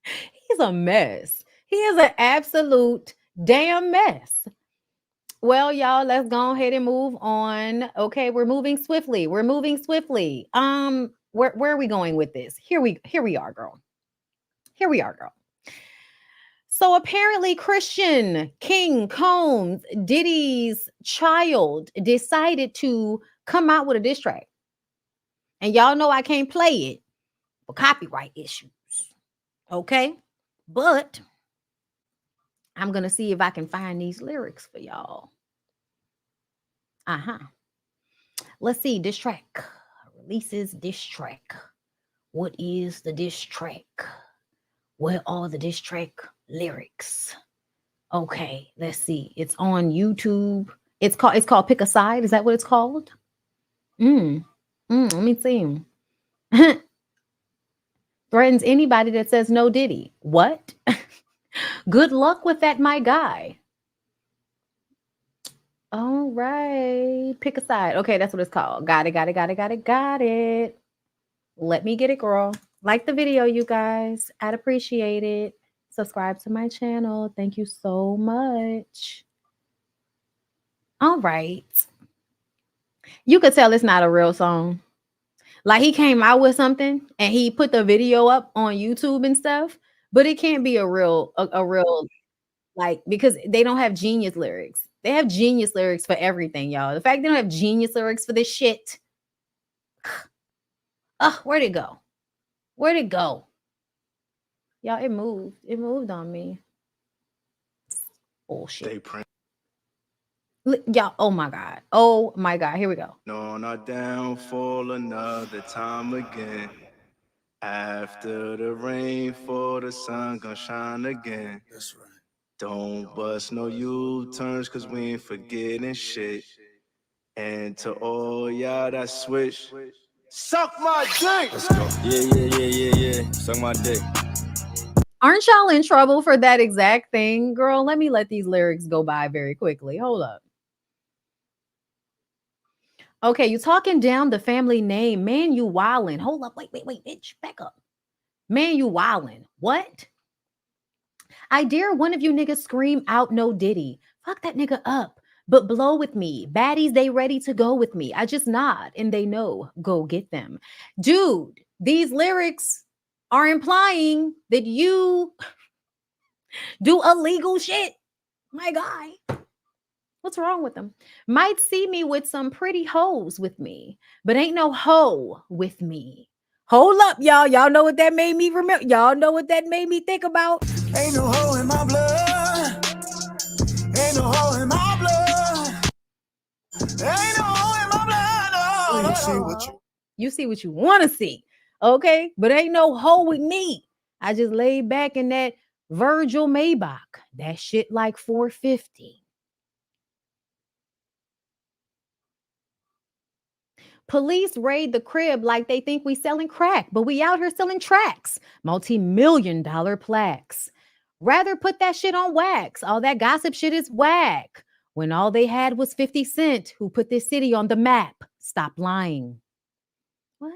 He's a mess. He is an absolute damn mess. Well, y'all, let's go ahead and move on. Okay, we're moving swiftly. Where are we going with this? Here we are, girl. Here we are, girl. So apparently Christian King Combs, Diddy's child, decided to come out with a diss track. And y'all know I can't play it for copyright issues. Okay? But I'm going to see if I can find these lyrics for y'all. Let's see. Diss track. Releases diss track. What is the diss track? Where are the diss track lyrics? Okay, let's see. It's on YouTube. It's called Pick a Side. Is that what it's called? Let me see. Threatens anybody that says no Diddy. What? Good luck with that, my guy. All right. Pick a side. Okay, that's what it's called. Got it. Let me get it, girl. Like the video, you guys. I'd appreciate it. Subscribe to my channel. Thank you so much. All right. You could tell it's not a real song. Like he came out with something and he put the video up on YouTube and stuff, but it can't be a real, like, because they don't have genius lyrics. They have genius lyrics for everything, y'all. The fact they don't have genius lyrics for this shit. Where'd it go? Where'd it go? Y'all, it moved. It moved on me. Bullshit. Y'all, oh my God. Oh my God. Here we go. No, not downfall another time again. After the rain, for the sun gonna shine again. That's right. Don't bust no U-turns, cause we ain't forgetting shit. And to all y'all that switch, suck my dick! Let's go. Yeah. Suck my dick. Aren't y'all in trouble for that exact thing? Girl, let me let these lyrics go by very quickly. Hold up. Okay, you talking down the family name. Man, you wildin'. Hold up. Wait, bitch. Back up. Man, you wildin'. What? I dare one of you niggas scream out no Diddy. Fuck that nigga up. But blow with me. Baddies, they ready to go with me. I just nod and they know. Go get them. Dude, these lyrics are implying that you do illegal shit. My guy. What's wrong with them? Might see me with some pretty hoes with me, but ain't no hoe with me. Hold up, y'all. Y'all know what that made me remember? Y'all know what that made me think about? Ain't no hoe in my blood. Ain't no hoe in my blood. Ain't no hoe in my blood. No. You see what you want to see. Okay? But ain't no hoe with me. I just laid back in that Virgil Maybach. That shit like 450. Police raid the crib like they think we selling crack, but we out here selling tracks, multi-million-dollar plaques. Rather put that shit on wax. All that gossip shit is whack. When all they had was 50 Cent, who put this city on the map. Stop lying. What?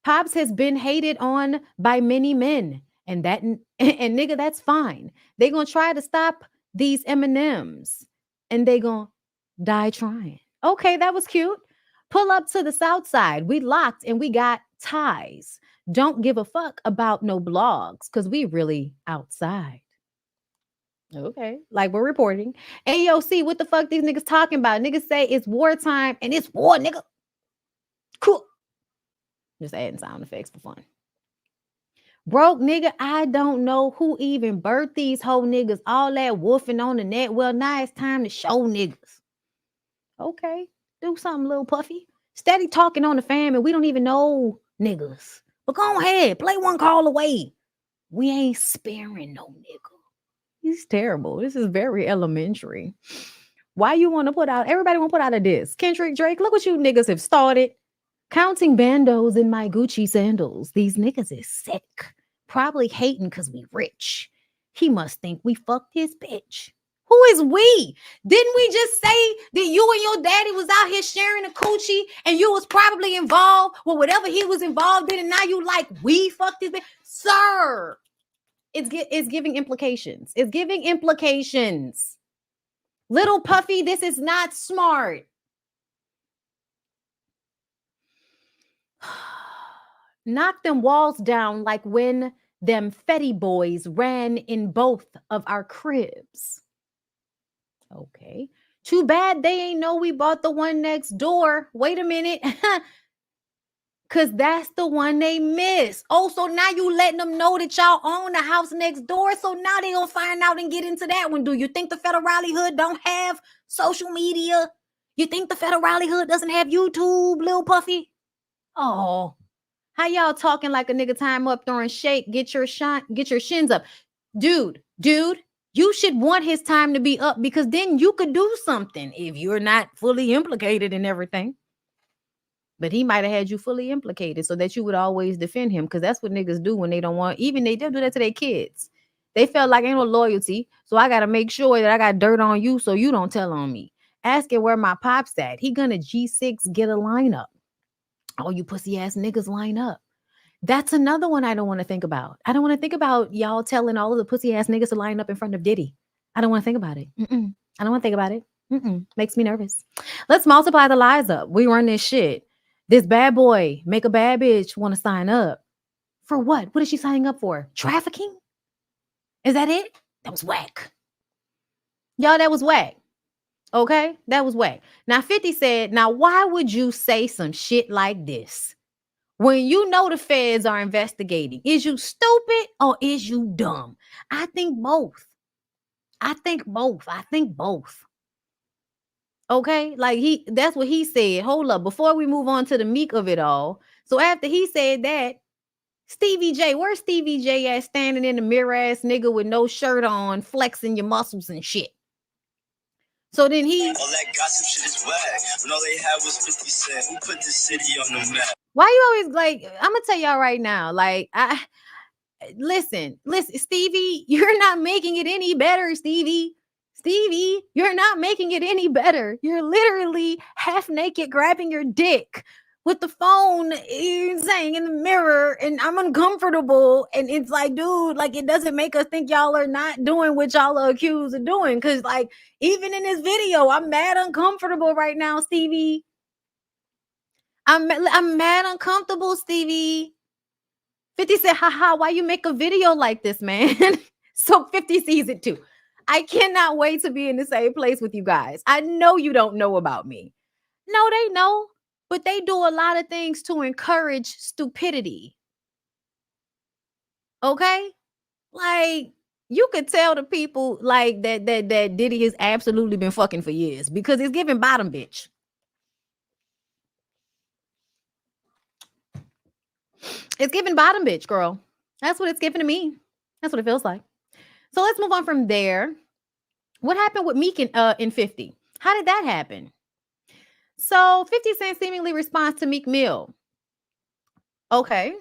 Pops has been hated on by many men, and nigga, that's fine. They gonna try to stop these M&Ms, and they gonna die trying. Okay, that was cute. Pull up to the south side. We locked and we got ties. Don't give a fuck about no blogs because we really outside. Okay, like we're reporting. AOC, what the fuck these niggas talking about? Niggas say it's wartime and it's war, nigga. Cool. Just adding sound effects for fun. Broke nigga, I don't know who even birthed these whole niggas. All that woofing on the net. Well, now it's time to show niggas. Okay. Do something, little puffy. Steady talking on the fam and we don't even know niggas. But go ahead, play one call away. We ain't sparing no nigga. He's terrible. This is very elementary. Why you want to put out, everybody want to put out a diss. Kendrick, Drake, look what you niggas have started. Counting bandos in my Gucci sandals. These niggas is sick. Probably hating because we rich. He must think we fucked his bitch. Who is we? Didn't we just say that you and your daddy was out here sharing a coochie and you was probably involved with whatever he was involved in and now you like, we fucked this bitch? Sir, it's giving implications. It's giving implications. Little Puffy, this is not smart. Knock them walls down like when them Fetty boys ran in both of our cribs. Okay. Too bad they ain't know we bought the one next door. Wait a minute. Because that's the one they miss. Oh, so now you letting them know that y'all own the house next door. So now they gonna find out and get into that one. Do you think the Federale Hood don't have social media? You think the Federale Hood doesn't have YouTube, Lil Puffy? Oh, how y'all talking like a nigga time up throwing shake? Get your shins up. Dude, You should want his time to be up because then you could do something if you're not fully implicated in everything. But he might have had you fully implicated so that you would always defend him, because that's what niggas do when they don't want, even they do that to their kids. They felt like ain't no loyalty, so I got to make sure that I got dirt on you so you don't tell on me. Asking where my pop's at. He gonna G6 get a lineup. Oh, you pussy ass niggas line up. That's another one I don't want to think about. I don't want to think about y'all telling all of the pussy ass niggas to line up in front of Diddy. I don't want to think about it. I don't want to think about it. Makes me nervous. Let's multiply the lies up. We run this shit. This bad boy make a bad bitch want to sign up. For what? What is she signing up for? Trafficking? Is that it? That was whack. Y'all, that was whack. Okay? That was whack. Now, 50 said, now why would you say some shit like this when you know the feds are investigating? Is you stupid or is you dumb? I think both. I think both. Okay, like that's what he said. Hold up, before we move on to the meek of it all. So after he said that, Stevie J, where's Stevie J at, standing in the mirror ass nigga with no shirt on, flexing your muscles and shit? So then he, all that gossip shit is whack. When all they had was 50 Cent. Who put the city on the map? Why you always like, I'm gonna tell y'all right now, like, listen, Stevie, you're not making it any better, Stevie, you're not making it any better. You're literally half naked grabbing your dick with the phone saying in the mirror, and I'm uncomfortable. And it's like, dude, like, it doesn't make us think y'all are not doing what y'all are accused of doing. Cause like, even in this video, I'm mad uncomfortable right now, Stevie. I'm mad uncomfortable, Stevie. 50 said, haha, why you make a video like this, man? So 50 sees it too. I cannot wait to be in the same place with you guys. I know you don't know about me. No, they know, but they do a lot of things to encourage stupidity. Okay? Like, you could tell the people like that Diddy has absolutely been fucking for years because it's giving bottom bitch. It's giving bottom bitch, girl. That's what it's giving to me. That's what it feels like. So let's move on from there. What happened with Meek in 50? How did that happen? So 50 Cent seemingly responds to Meek Mill. Okay.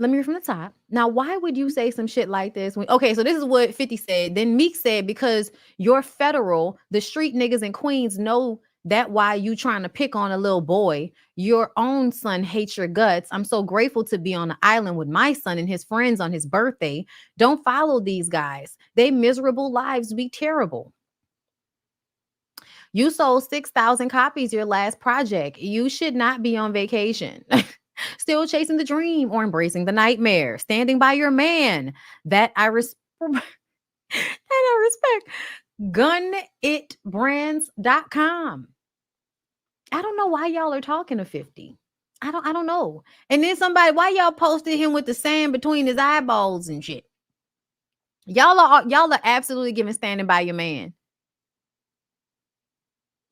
Let me read from the top. Now, why would you say some shit like this? Okay, so this is what 50 said. Then Meek said, because you're federal, the street niggas in Queens know that why you trying to pick on a little boy. Your own son hates your guts. I'm so grateful to be on the island with my son and his friends on his birthday. Don't follow these guys. They miserable lives be terrible. You sold 6,000 copies your last project. You should not be on vacation. Still chasing the dream or embracing the nightmare. Standing by your man. That I respect. Gunitbrands.com. I don't know why y'all are talking to 50. I don't know. And then somebody, why y'all posted him with the sand between his eyeballs and shit? Y'all are absolutely giving standing by your man.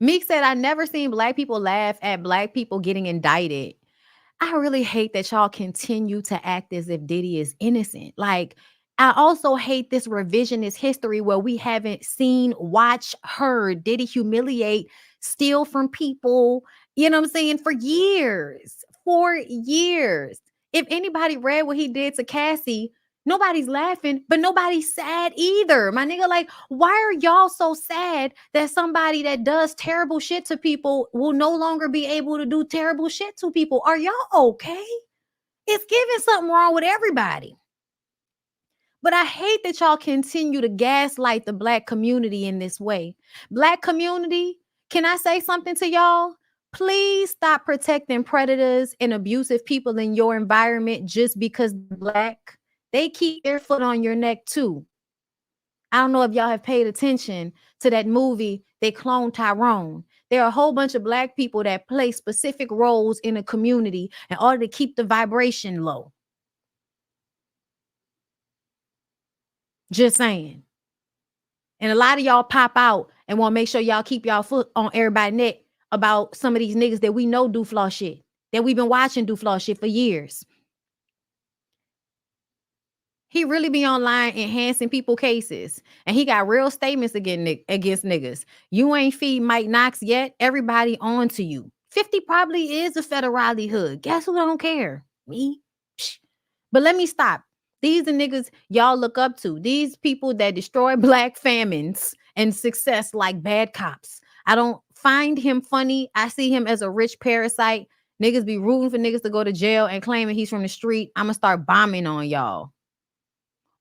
Meek said, I never seen black people laugh at black people getting indicted. I really hate that y'all continue to act as if Diddy is innocent. Like, I also hate this revisionist history where we haven't seen, watched, heard Diddy humiliate, steal from people, you know what I'm saying, for years. If anybody read what he did to Cassie, nobody's laughing, but nobody's sad either. My nigga, like, why are y'all so sad that somebody that does terrible shit to people will no longer be able to do terrible shit to people? Are y'all okay? It's giving something wrong with everybody. But I hate that y'all continue to gaslight the black community in this way. Black community, can I say something to y'all? Please stop protecting predators and abusive people in your environment just because they're black. They keep their foot on your neck too. I don't know if y'all have paid attention to that movie, They Cloned Tyrone. There are a whole bunch of black people that play specific roles in a community in order to keep the vibration low. Just saying. And a lot of y'all pop out and want to make sure y'all keep y'all foot on everybody's neck about some of these niggas that we know do flaw shit, that we've been watching do flaw shit for years. He really be online enhancing people cases. And he got real statements against niggas. You ain't feed Mike Knox yet. Everybody on to you. 50 probably is a federale hood. Guess who don't care? Me. Psh. But let me stop. These are niggas y'all look up to. These people that destroy black famines and success like bad cops. I don't find him funny. I see him as a rich parasite. Niggas be rooting for niggas to go to jail and claiming he's from the street. I'm going to start bombing on y'all.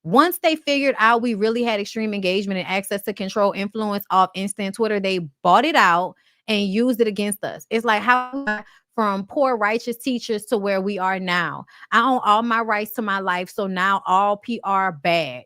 Once they figured out we really had extreme engagement and access to control influence off instant Twitter, they bought it out and used it against us. It's like how from poor righteous teachers to where we are now. I own all my rights to my life, so now all PR bad.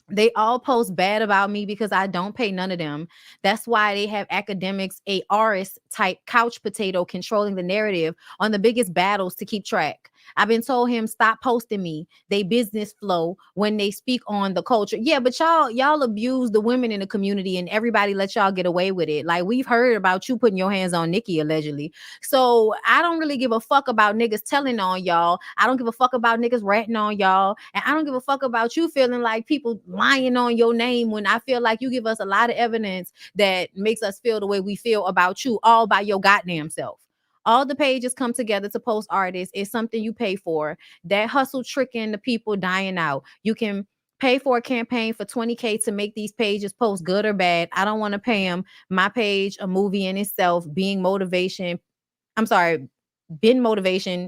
They all post bad about me because I don't pay none of them. That's why they have academics, a artist type couch potato controlling the narrative on the biggest battles to keep track. I've been told him stop posting me. They business flow when they speak on the culture. Yeah, but y'all abuse the women in the community and everybody let y'all get away with it. Like we've heard about you putting your hands on Nikki allegedly. So I don't really give a fuck about niggas telling on y'all. I don't give a fuck about niggas ratting on y'all. And I don't give a fuck about you feeling like people lying on your name when I feel like you give us a lot of evidence that makes us feel the way we feel about you all by your goddamn self. All the pages come together to post artists. It's something you pay for. That hustle tricking the people dying out. You can pay for a campaign for $20K to make these pages post good or bad. I don't want to pay them. My page, a movie in itself, been motivation,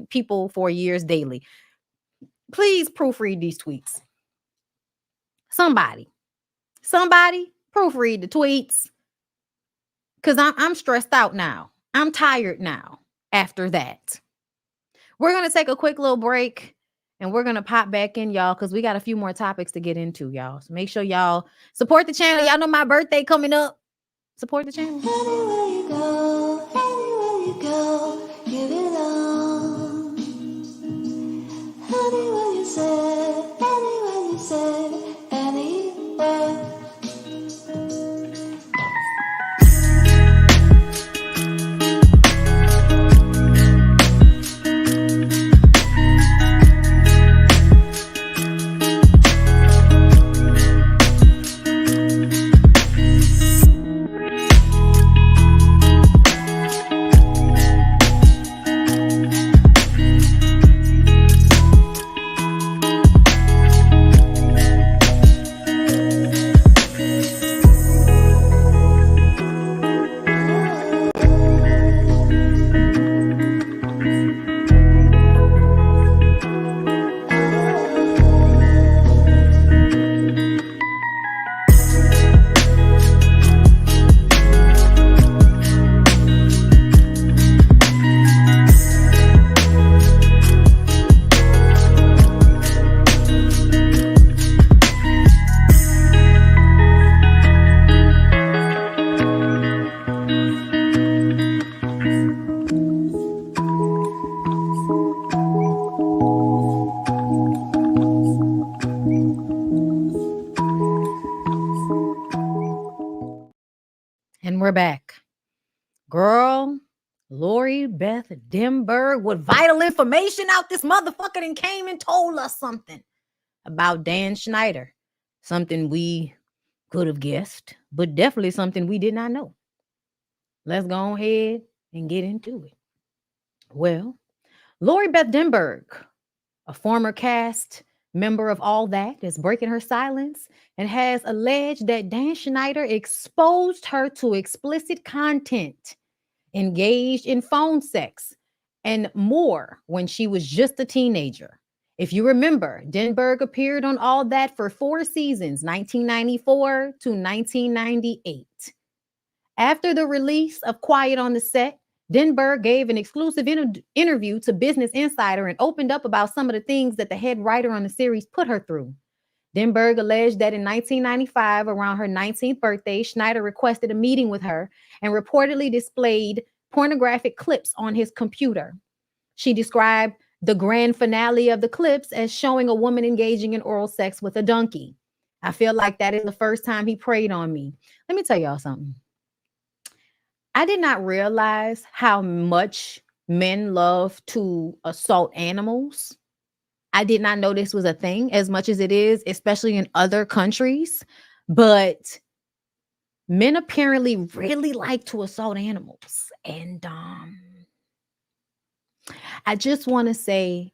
people for years daily. Please proofread these tweets. Somebody proofread the tweets. Because I'm stressed out now. I'm tired now after that. We're going to take a quick little break and we're going to pop back in, y'all, because we got a few more topics to get into, y'all. So make sure y'all support the channel. Y'all know my birthday coming up. Support the channel. Anywhere you go, give it all. Anywhere you said, anywhere. And we're back. Girl, Lori Beth Denberg with vital information out this motherfucker and came and told us something about Dan Schneider. Something we could have guessed, but definitely something we did not know. Let's go ahead and get into it. Well, Lori Beth Denberg, a former cast member of All That, is breaking her silence and has alleged that Dan Schneider exposed her to explicit content, engaged in phone sex, and more when she was just a teenager. If you remember, Denberg appeared on All That for 4 seasons, 1994 to 1998. After the release of Quiet on the Set, Denberg gave an exclusive interview to Business Insider and opened up about some of the things that the head writer on the series put her through. Denberg alleged that in 1995, around her 19th birthday, Schneider requested a meeting with her and reportedly displayed pornographic clips on his computer. She described the grand finale of the clips as showing a woman engaging in oral sex with a donkey. I feel like that is the first time he preyed on me. Let me tell y'all something. I did not realize how much men love to assault animals. I did not know this was a thing as much as it is, especially in other countries. But men apparently really like to assault animals. And I just want to say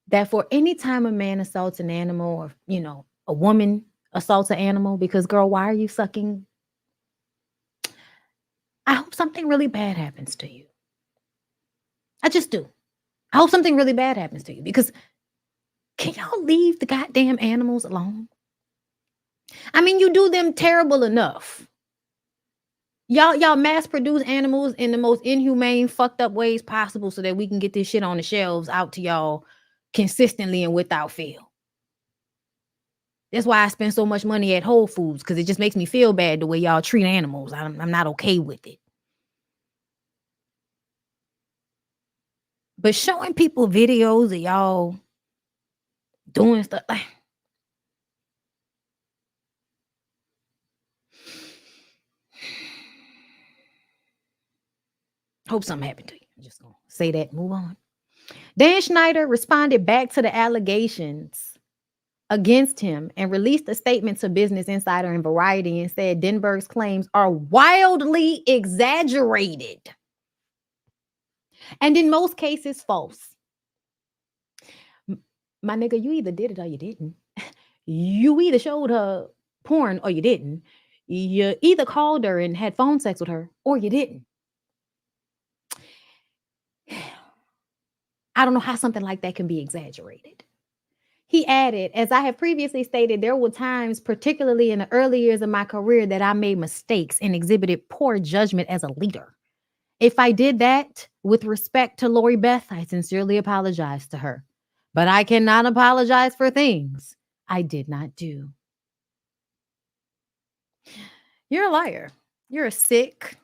that for any time a man assaults an animal, or, you know, a woman assaults an animal, because girl, why are you sucking? I hope something really bad happens to you. I just do. I hope something really bad happens to you, because can y'all leave the goddamn animals alone? I mean, you do them terrible enough. Y'all mass produce animals in the most inhumane, fucked up ways possible so that we can get this shit on the shelves out to y'all consistently and without fail. That's why I spend so much money at Whole Foods, because it just makes me feel bad the way y'all treat animals. I'm not okay with it. But showing people videos of y'all doing stuff like, hope something happened to you. I'm just gonna say that, move on. Dan Schneider responded back to the allegations against him and released a statement to Business Insider and Variety and said Denberg's claims are wildly exaggerated and in most cases false. My nigga, you either did it or you didn't. You either showed her porn or you didn't. You either called her and had phone sex with her or you didn't. I don't know how something like that can be exaggerated. He added, as I have previously stated, there were times, particularly in the early years of my career, that I made mistakes and exhibited poor judgment as a leader. If I did that with respect to Lori Beth, I sincerely apologize to her. But I cannot apologize for things I did not do. You're a liar. You're a sick,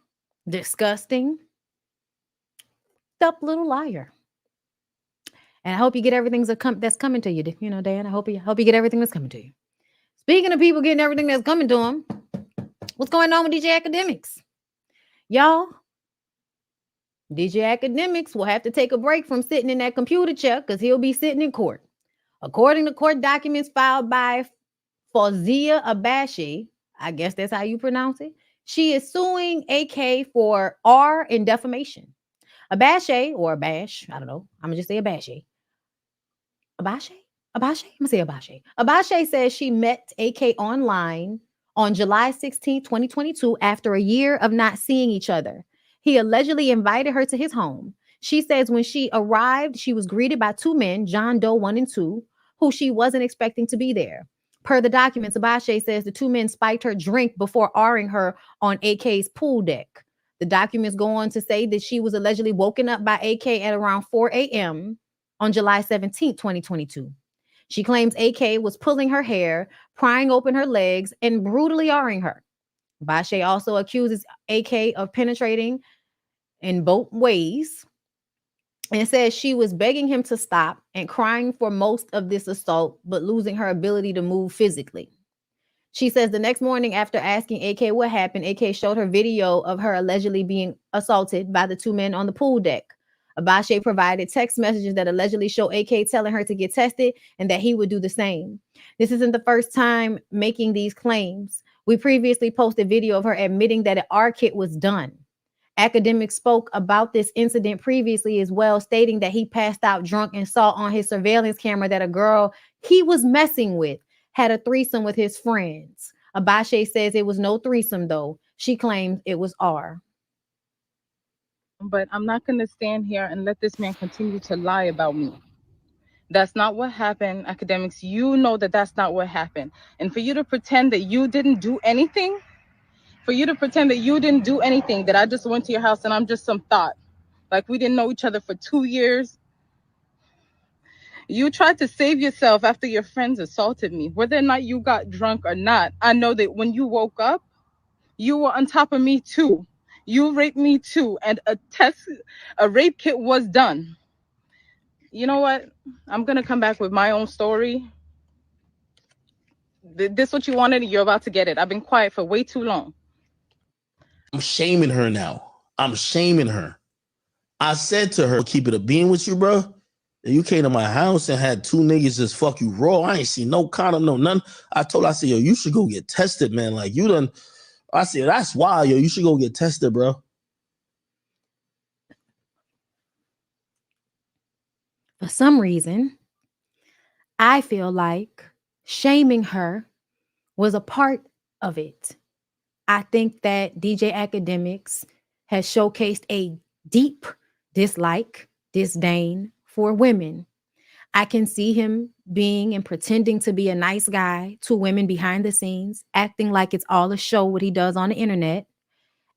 disgusting, up little liar. And I hope you get everything that's coming to you. You know, Dan, I hope you get everything that's coming to you. Speaking of people getting everything that's coming to them, what's going on with DJ Academics? Y'all, DJ Academics will have to take a break from sitting in that computer chair because he'll be sitting in court. According to court documents filed by Peja Amari, I guess that's how you pronounce it, she is suing AK for R and defamation. Amari, or Abash, I don't know. I'm going to just say Amari. Amari? I'm going to say Amari. Amari says she met AK online on July 16, 2022, after a year of not seeing each other. He allegedly invited her to his home. She says when she arrived, she was greeted by two men, John Doe 1 and 2, who she wasn't expecting to be there. Per the documents, Amari says the two men spiked her drink before R-ing her on AK's pool deck. The documents go on to say that she was allegedly woken up by AK at around 4 a.m. on July 17, 2022. She claims AK was pulling her hair, prying open her legs, and brutally R-ing her. Bashe also accuses AK of penetrating in both ways and says she was begging him to stop and crying for most of this assault, but losing her ability to move physically. She says the next morning, after asking AK what happened, AK showed her video of her allegedly being assaulted by the two men on the pool deck. Abashe provided text messages that allegedly show AK telling her to get tested and that he would do the same. This isn't the first time making these claims. We previously posted video of her admitting that an R kit was done. Academics spoke about this incident previously as well, stating that he passed out drunk and saw on his surveillance camera that a girl he was messing with had a threesome with his friends. Abashe says it was no threesome, though. She claims it was R. But I'm not going to stand here and let this man continue to lie about me. That's not what happened, Academics. You know that that's not what happened. And for you to pretend that you didn't do anything, that I just went to your house and I'm just some thought, like we didn't know each other for 2 years. You tried to save yourself after your friends assaulted me. Whether or not you got drunk or not, I know that when you woke up, you were on top of me too. You raped me too, and a rape kit was done. You know what? I'm gonna come back with my own story. This what you wanted, and you're about to get it. I've been quiet for way too long. I'm shaming her now. I'm shaming her. I said to her, keep it a being with you, bro. You came to my house and had two niggas just fuck you raw. I ain't seen no condom, no none. I said, yo, you should go get tested, man. Like you done. I said, that's wild, yo. You should go get tested, bro. For some reason, I feel like shaming her was a part of it. I think that DJ Academics has showcased a deep dislike, disdain for women. I can see him being and pretending to be a nice guy to women behind the scenes, acting like it's all a show what he does on the internet,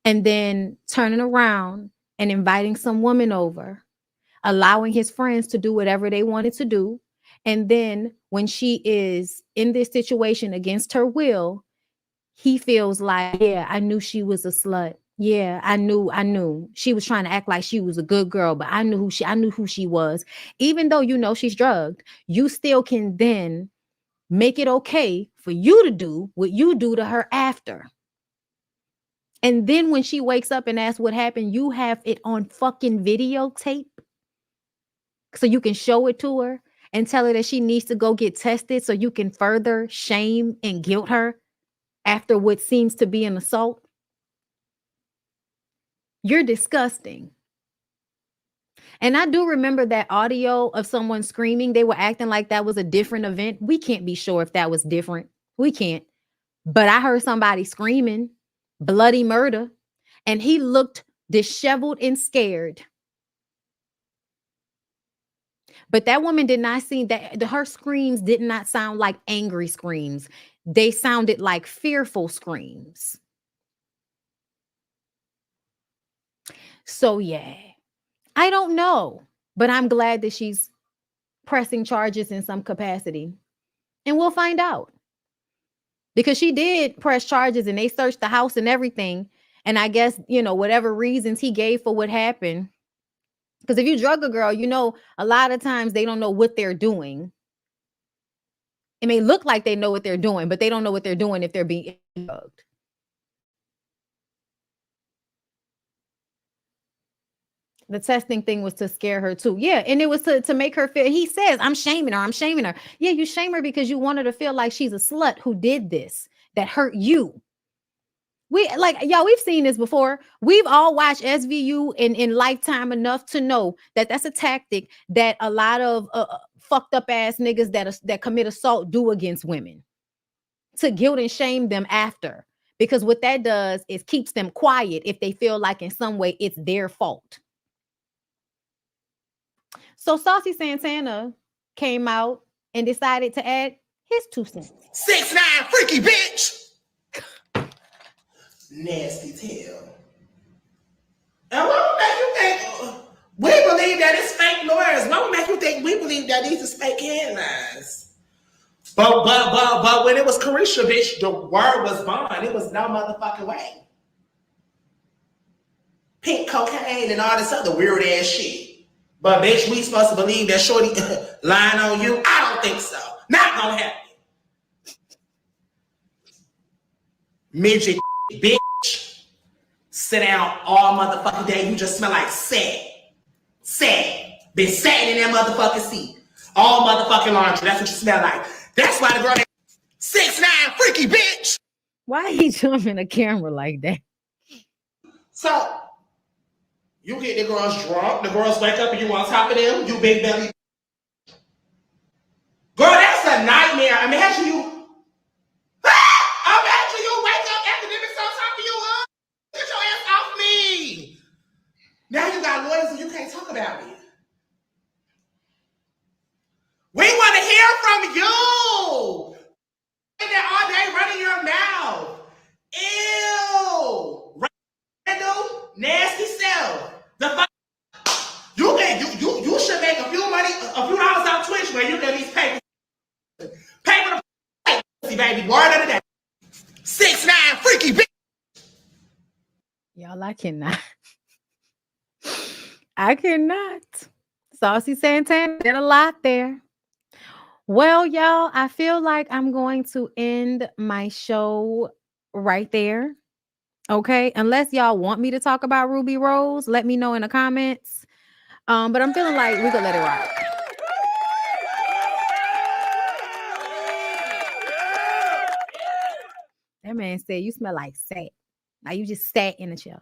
and then turning around and inviting some woman over, allowing his friends to do whatever they wanted to do. And then when she is in this situation against her will, he feels like, yeah, I knew she was a slut. Yeah, I knew. She was trying to act like she was a good girl, but I knew who she was. Even though you know she's drugged, you still can then make it okay for you to do what you do to her after. And then when she wakes up and asks what happened, you have it on fucking videotape. So you can show it to her and tell her that she needs to go get tested so you can further shame and guilt her after what seems to be an assault. You're disgusting. And I do remember that audio of someone screaming. They were acting like that was a different event. We can't be sure if that was different. We can't. But I heard somebody screaming bloody murder, and he looked disheveled and scared. But that woman did not seem that her screams did not sound like angry screams. They sounded like fearful screams. So yeah, I don't know, but I'm glad that she's pressing charges in some capacity, and we'll find out, because she did press charges and they searched the house and everything. And I guess, you know, whatever reasons he gave for what happened, because if you drug a girl, you know, a lot of times they don't know what they're doing. It may look like they know what they're doing, but they don't know what they're doing if they're being drugged. The testing thing was to scare her too. Yeah. And it was to make her feel, he says, I'm shaming her. Yeah, you shame her because you want her to feel like she's a slut who did this, that hurt you. We've seen this before. We've all watched SVU in Lifetime enough to know that that's a tactic that a lot of fucked up ass niggas that commit assault do against women, to guilt and shame them after. Because what that does is keeps them quiet if they feel like in some way it's their fault. So Saucy Santana came out and decided to add his 2 cents. 6'9" freaky bitch. Nasty tail. And what would make you think we believe that it's fake lawyers? What would make you think we believe that these are fake headlines? But when it was Carisha, bitch, the word was bond. It was no motherfucking way. Pink cocaine and all this other weird ass shit. But bitch, we supposed to believe that shorty lying on you? I don't think so. Not gonna happen. Midget bitch. Sit down all motherfucking day. You just smell like sad. Sad. Been sat in that motherfucking seat. All motherfucking laundry. That's what you smell like. That's why the girl 6'9" freaky bitch. Why he jumping the camera like that? So you get the girls drunk, the girls wake up and you on top of them, you big belly. Girl, that's a nightmare. Imagine you wake up, academics on top of you. Get your ass off me. Now you got lawyers and you can't talk about it. We want to hear from you. In there all day running your mouth. Ew. Randall, nasty self. The fuck. You should make a few dollars on Twitch where you get these papers. Paper to baby. Word of the day. 6'9" freaky bitch. Y'all, I cannot. I cannot. Saucy Santana did a lot there. Well, y'all, I feel like I'm going to end my show right there. Okay, unless y'all want me to talk about Ruby Rose, let me know in the comments. But I'm feeling like we could let it rock. That man said you smell like sat. Like you just sat in the chair.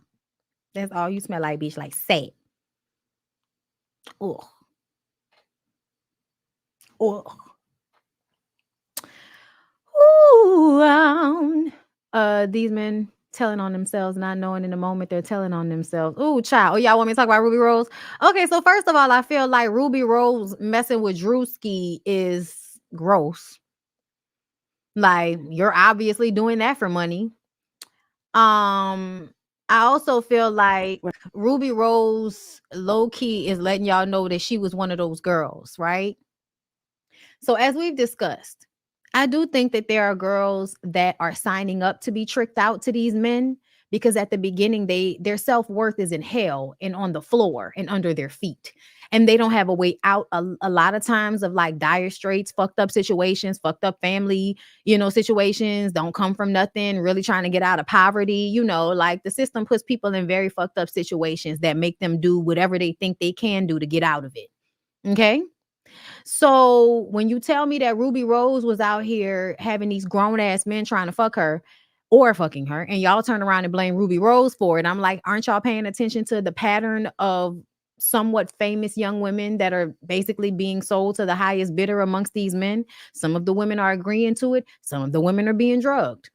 That's all you smell like, bitch. Like sat. Ugh. Ugh. Ooh, these men telling on themselves, not knowing in the moment they're telling on themselves. Ooh, child. Oh, y'all want me to talk about Ruby Rose? Okay, so first of all, I feel like Ruby Rose messing with Drewski is gross. Like, you're obviously doing that for money. I also feel like Ruby Rose low-key is letting y'all know that she was one of those girls, right? So as we've discussed, I do think that there are girls that are signing up to be tricked out to these men because at the beginning their self-worth is in hell and on the floor and under their feet. And they don't have a way out a lot of times of like dire straits, fucked up situations, fucked up family, situations, don't come from nothing, really trying to get out of poverty, like the system puts people in very fucked up situations that make them do whatever they think they can do to get out of it. Okay? So when you tell me that Ruby Rose was out here having these grown ass men trying to fuck her or fucking her, and y'all turn around and blame Ruby Rose for it, I'm like, aren't y'all paying attention to the pattern of somewhat famous young women that are basically being sold to the highest bidder amongst these men? Some of the women are agreeing to it. Some of the women are being drugged.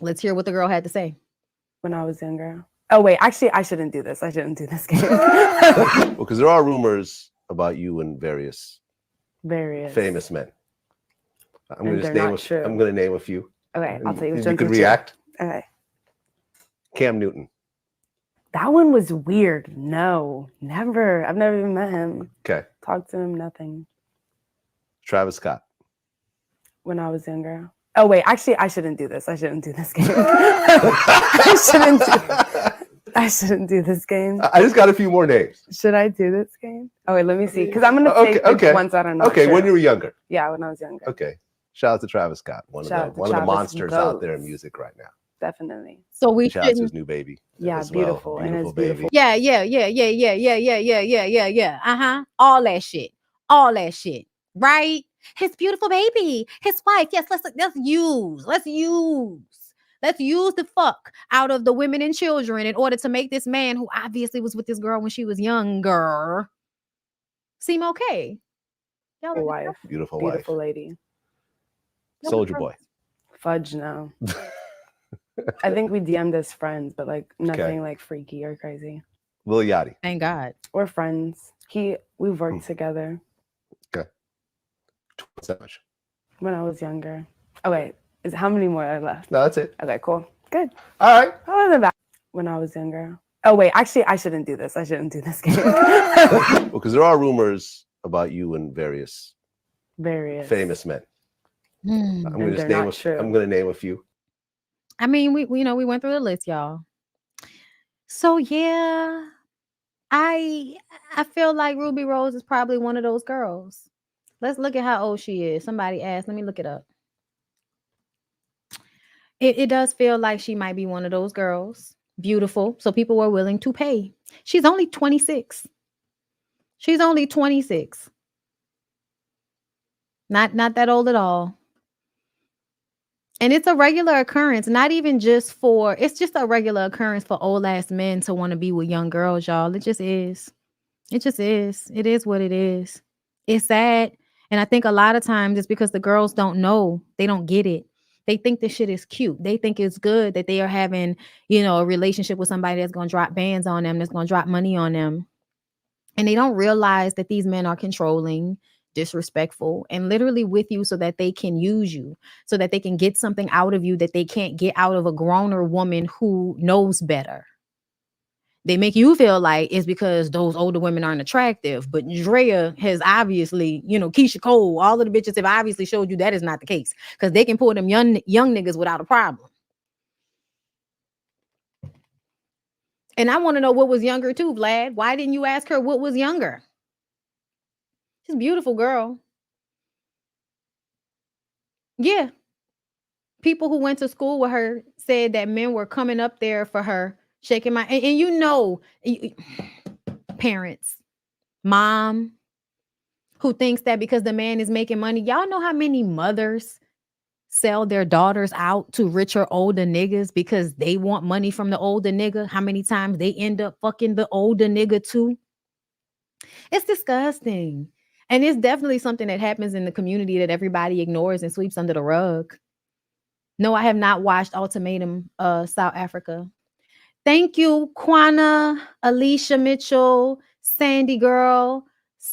Let's hear what the girl had to say. When I was younger. Oh, wait, actually, I shouldn't do this. I shouldn't do this game. Well, because there are rumors about you and various famous men. I'm going to name a few. Okay, I'll tell you which you could react. Okay. Cam Newton. That one was weird. No, never. I've never even met him. Okay. Talked to him, nothing. Travis Scott. When I was younger. Oh, wait, actually, I shouldn't do this. I shouldn't do this game. I shouldn't do this game. I just got a few more names. Should I do this game? Oh, wait, let me see. Because I'm going to take which ones I don't know. Okay, when you were younger. Yeah, when I was younger. Okay. Shout out to Travis Scott. One of the monsters out there in music right now. Definitely. So we shout out to his new baby. Yeah, beautiful. And it's beautiful. Yeah. All that shit. Right? His beautiful baby, his wife. Yes, let's use the fuck out of the women and children in order to make this man, who obviously was with this girl when she was younger, seem okay. Wife. Beautiful lady. Soldier Boy. Fudge, no. I think we DM'd as friends, but like nothing like freaky or crazy. Lil Yachty. Thank God. We're friends. We've worked together. Okay. What's that much? When I was younger. Oh wait, how many more are left? No, that's it. Okay, cool. Good. All right. Other than that, when I was younger. Oh wait, actually, I shouldn't do this. I shouldn't do this game. Well, because there are rumors about you and various famous men. I'm going to name a few. I mean, we went through the list, y'all. So yeah, I feel like Ruby Rose is probably one of those girls. Let's look at how old she is. Somebody asked. Let me look it up. It does feel like she might be one of those girls. Beautiful. So people were willing to pay. She's only 26. She's only 26. Not that old at all. And it's a regular occurrence, not even just it's just a regular occurrence for old ass men to want to be with young girls, y'all. It just is. It just is. It is what it is. It's sad. And I think a lot of times it's because the girls don't know. They don't get it. They think this shit is cute. They think it's good that they are having, a relationship with somebody that's going to drop bands on them, that's going to drop money on them. And they don't realize that these men are controlling, disrespectful, and literally with you so that they can use you, so that they can get something out of you that they can't get out of a growner woman who knows better. They make you feel like it's because those older women aren't attractive, but Drea has obviously, Keisha Cole, all of the bitches have obviously showed you that is not the case, because they can pull them young niggas without a problem. And I want to know what was younger too, Vlad. Why didn't you ask her what was younger? She's a beautiful girl. Yeah. People who went to school with her said that men were coming up there for her, shaking my, and parents, mom, who thinks that because the man is making money, y'all know how many mothers sell their daughters out to richer older niggas because they want money from the older nigga, how many times they end up fucking the older nigga too? It's disgusting. And it's definitely something that happens in the community that everybody ignores and sweeps under the rug. No, I have not watched Ultimatum South Africa. Thank you, Kwana, Alicia Mitchell, Sandy Girl,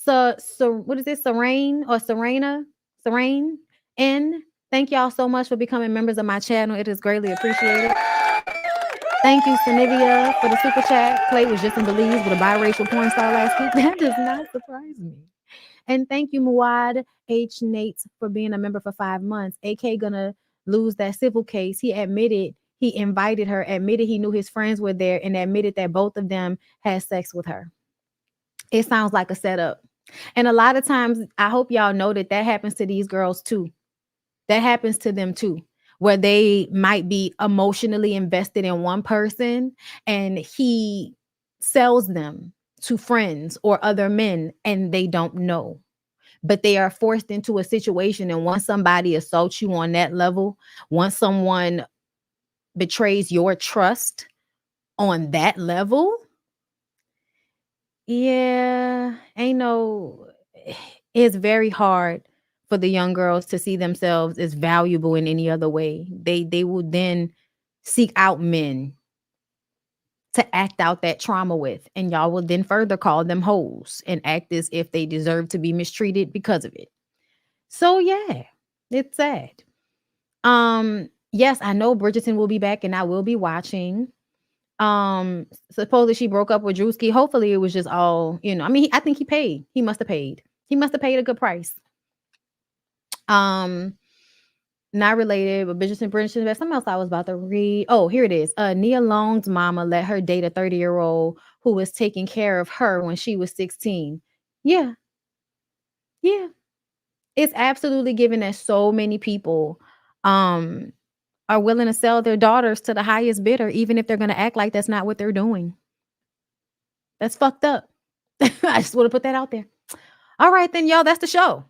what is this, Serene or Serena? Serene N. Thank y'all so much for becoming members of my channel. It is greatly appreciated. Thank you, Sanivia, for the super chat. Clay was just in Belize with a biracial porn star last week. That does not surprise me. And thank you, Muad H. Nate, for being a member for 5 months. AK gonna lose that civil case. He admitted he invited her, admitted he knew his friends were there, and admitted that both of them had sex with her. It sounds like a setup. And a lot of times, I hope y'all know that happens to these girls too. That happens to them too, where they might be emotionally invested in one person and he sells them to friends or other men and they don't know. But they are forced into a situation, and once somebody assaults you on that level, once someone betrays your trust on that level, yeah, it's very hard for the young girls to see themselves as valuable in any other way. They will then seek out men to act out that trauma with, and y'all will then further call them hoes and act as if they deserve to be mistreated because of it. So yeah, it's sad. Yes, I know Bridgerton will be back and I will be watching. Supposedly she broke up with Drewski. Hopefully it was just all, I mean, I think he paid. He must have paid a good price. Not related, but Bridgerton, but something else I was about to read. Oh, here it is. Nia Long's mama let her date a 30-year-old who was taking care of her when she was 16. Yeah. It's absolutely given that so many people are willing to sell their daughters to the highest bidder, even if they're going to act like that's not what they're doing. That's fucked up. I just want to put that out there. All right, then, y'all, that's the show.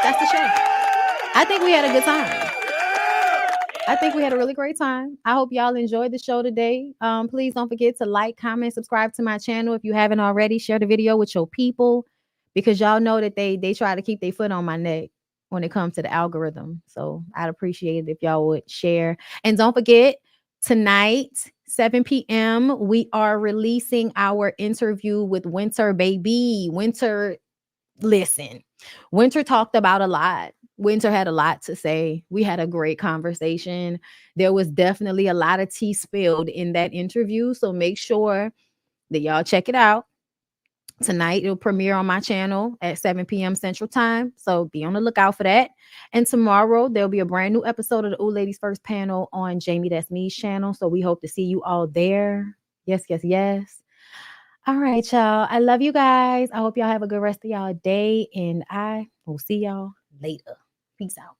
That's the show. I think we had a good time. I think we had a really great time. I hope y'all enjoyed the show today. Please don't forget to like, comment, subscribe to my channel. If you haven't already, share the video with your people, because y'all know that they try to keep their foot on my neck when it comes to the algorithm. So I'd appreciate it if y'all would share. And don't forget, tonight, 7 p.m., we are releasing our interview with Winter, baby. Winter, listen, Winter talked about a lot. Winter had a lot to say. We had a great conversation. There was definitely a lot of tea spilled in that interview. So make sure that y'all check it out. Tonight, it'll premiere on my channel at 7 p.m. Central Time. So be on the lookout for that. And tomorrow, there'll be a brand new episode of the Ooh Ladies First panel on Jamie That's Me's channel. So we hope to see you all there. Yes, yes, yes. All right, y'all. I love you guys. I hope y'all have a good rest of y'all day. And I will see y'all later. Peace out.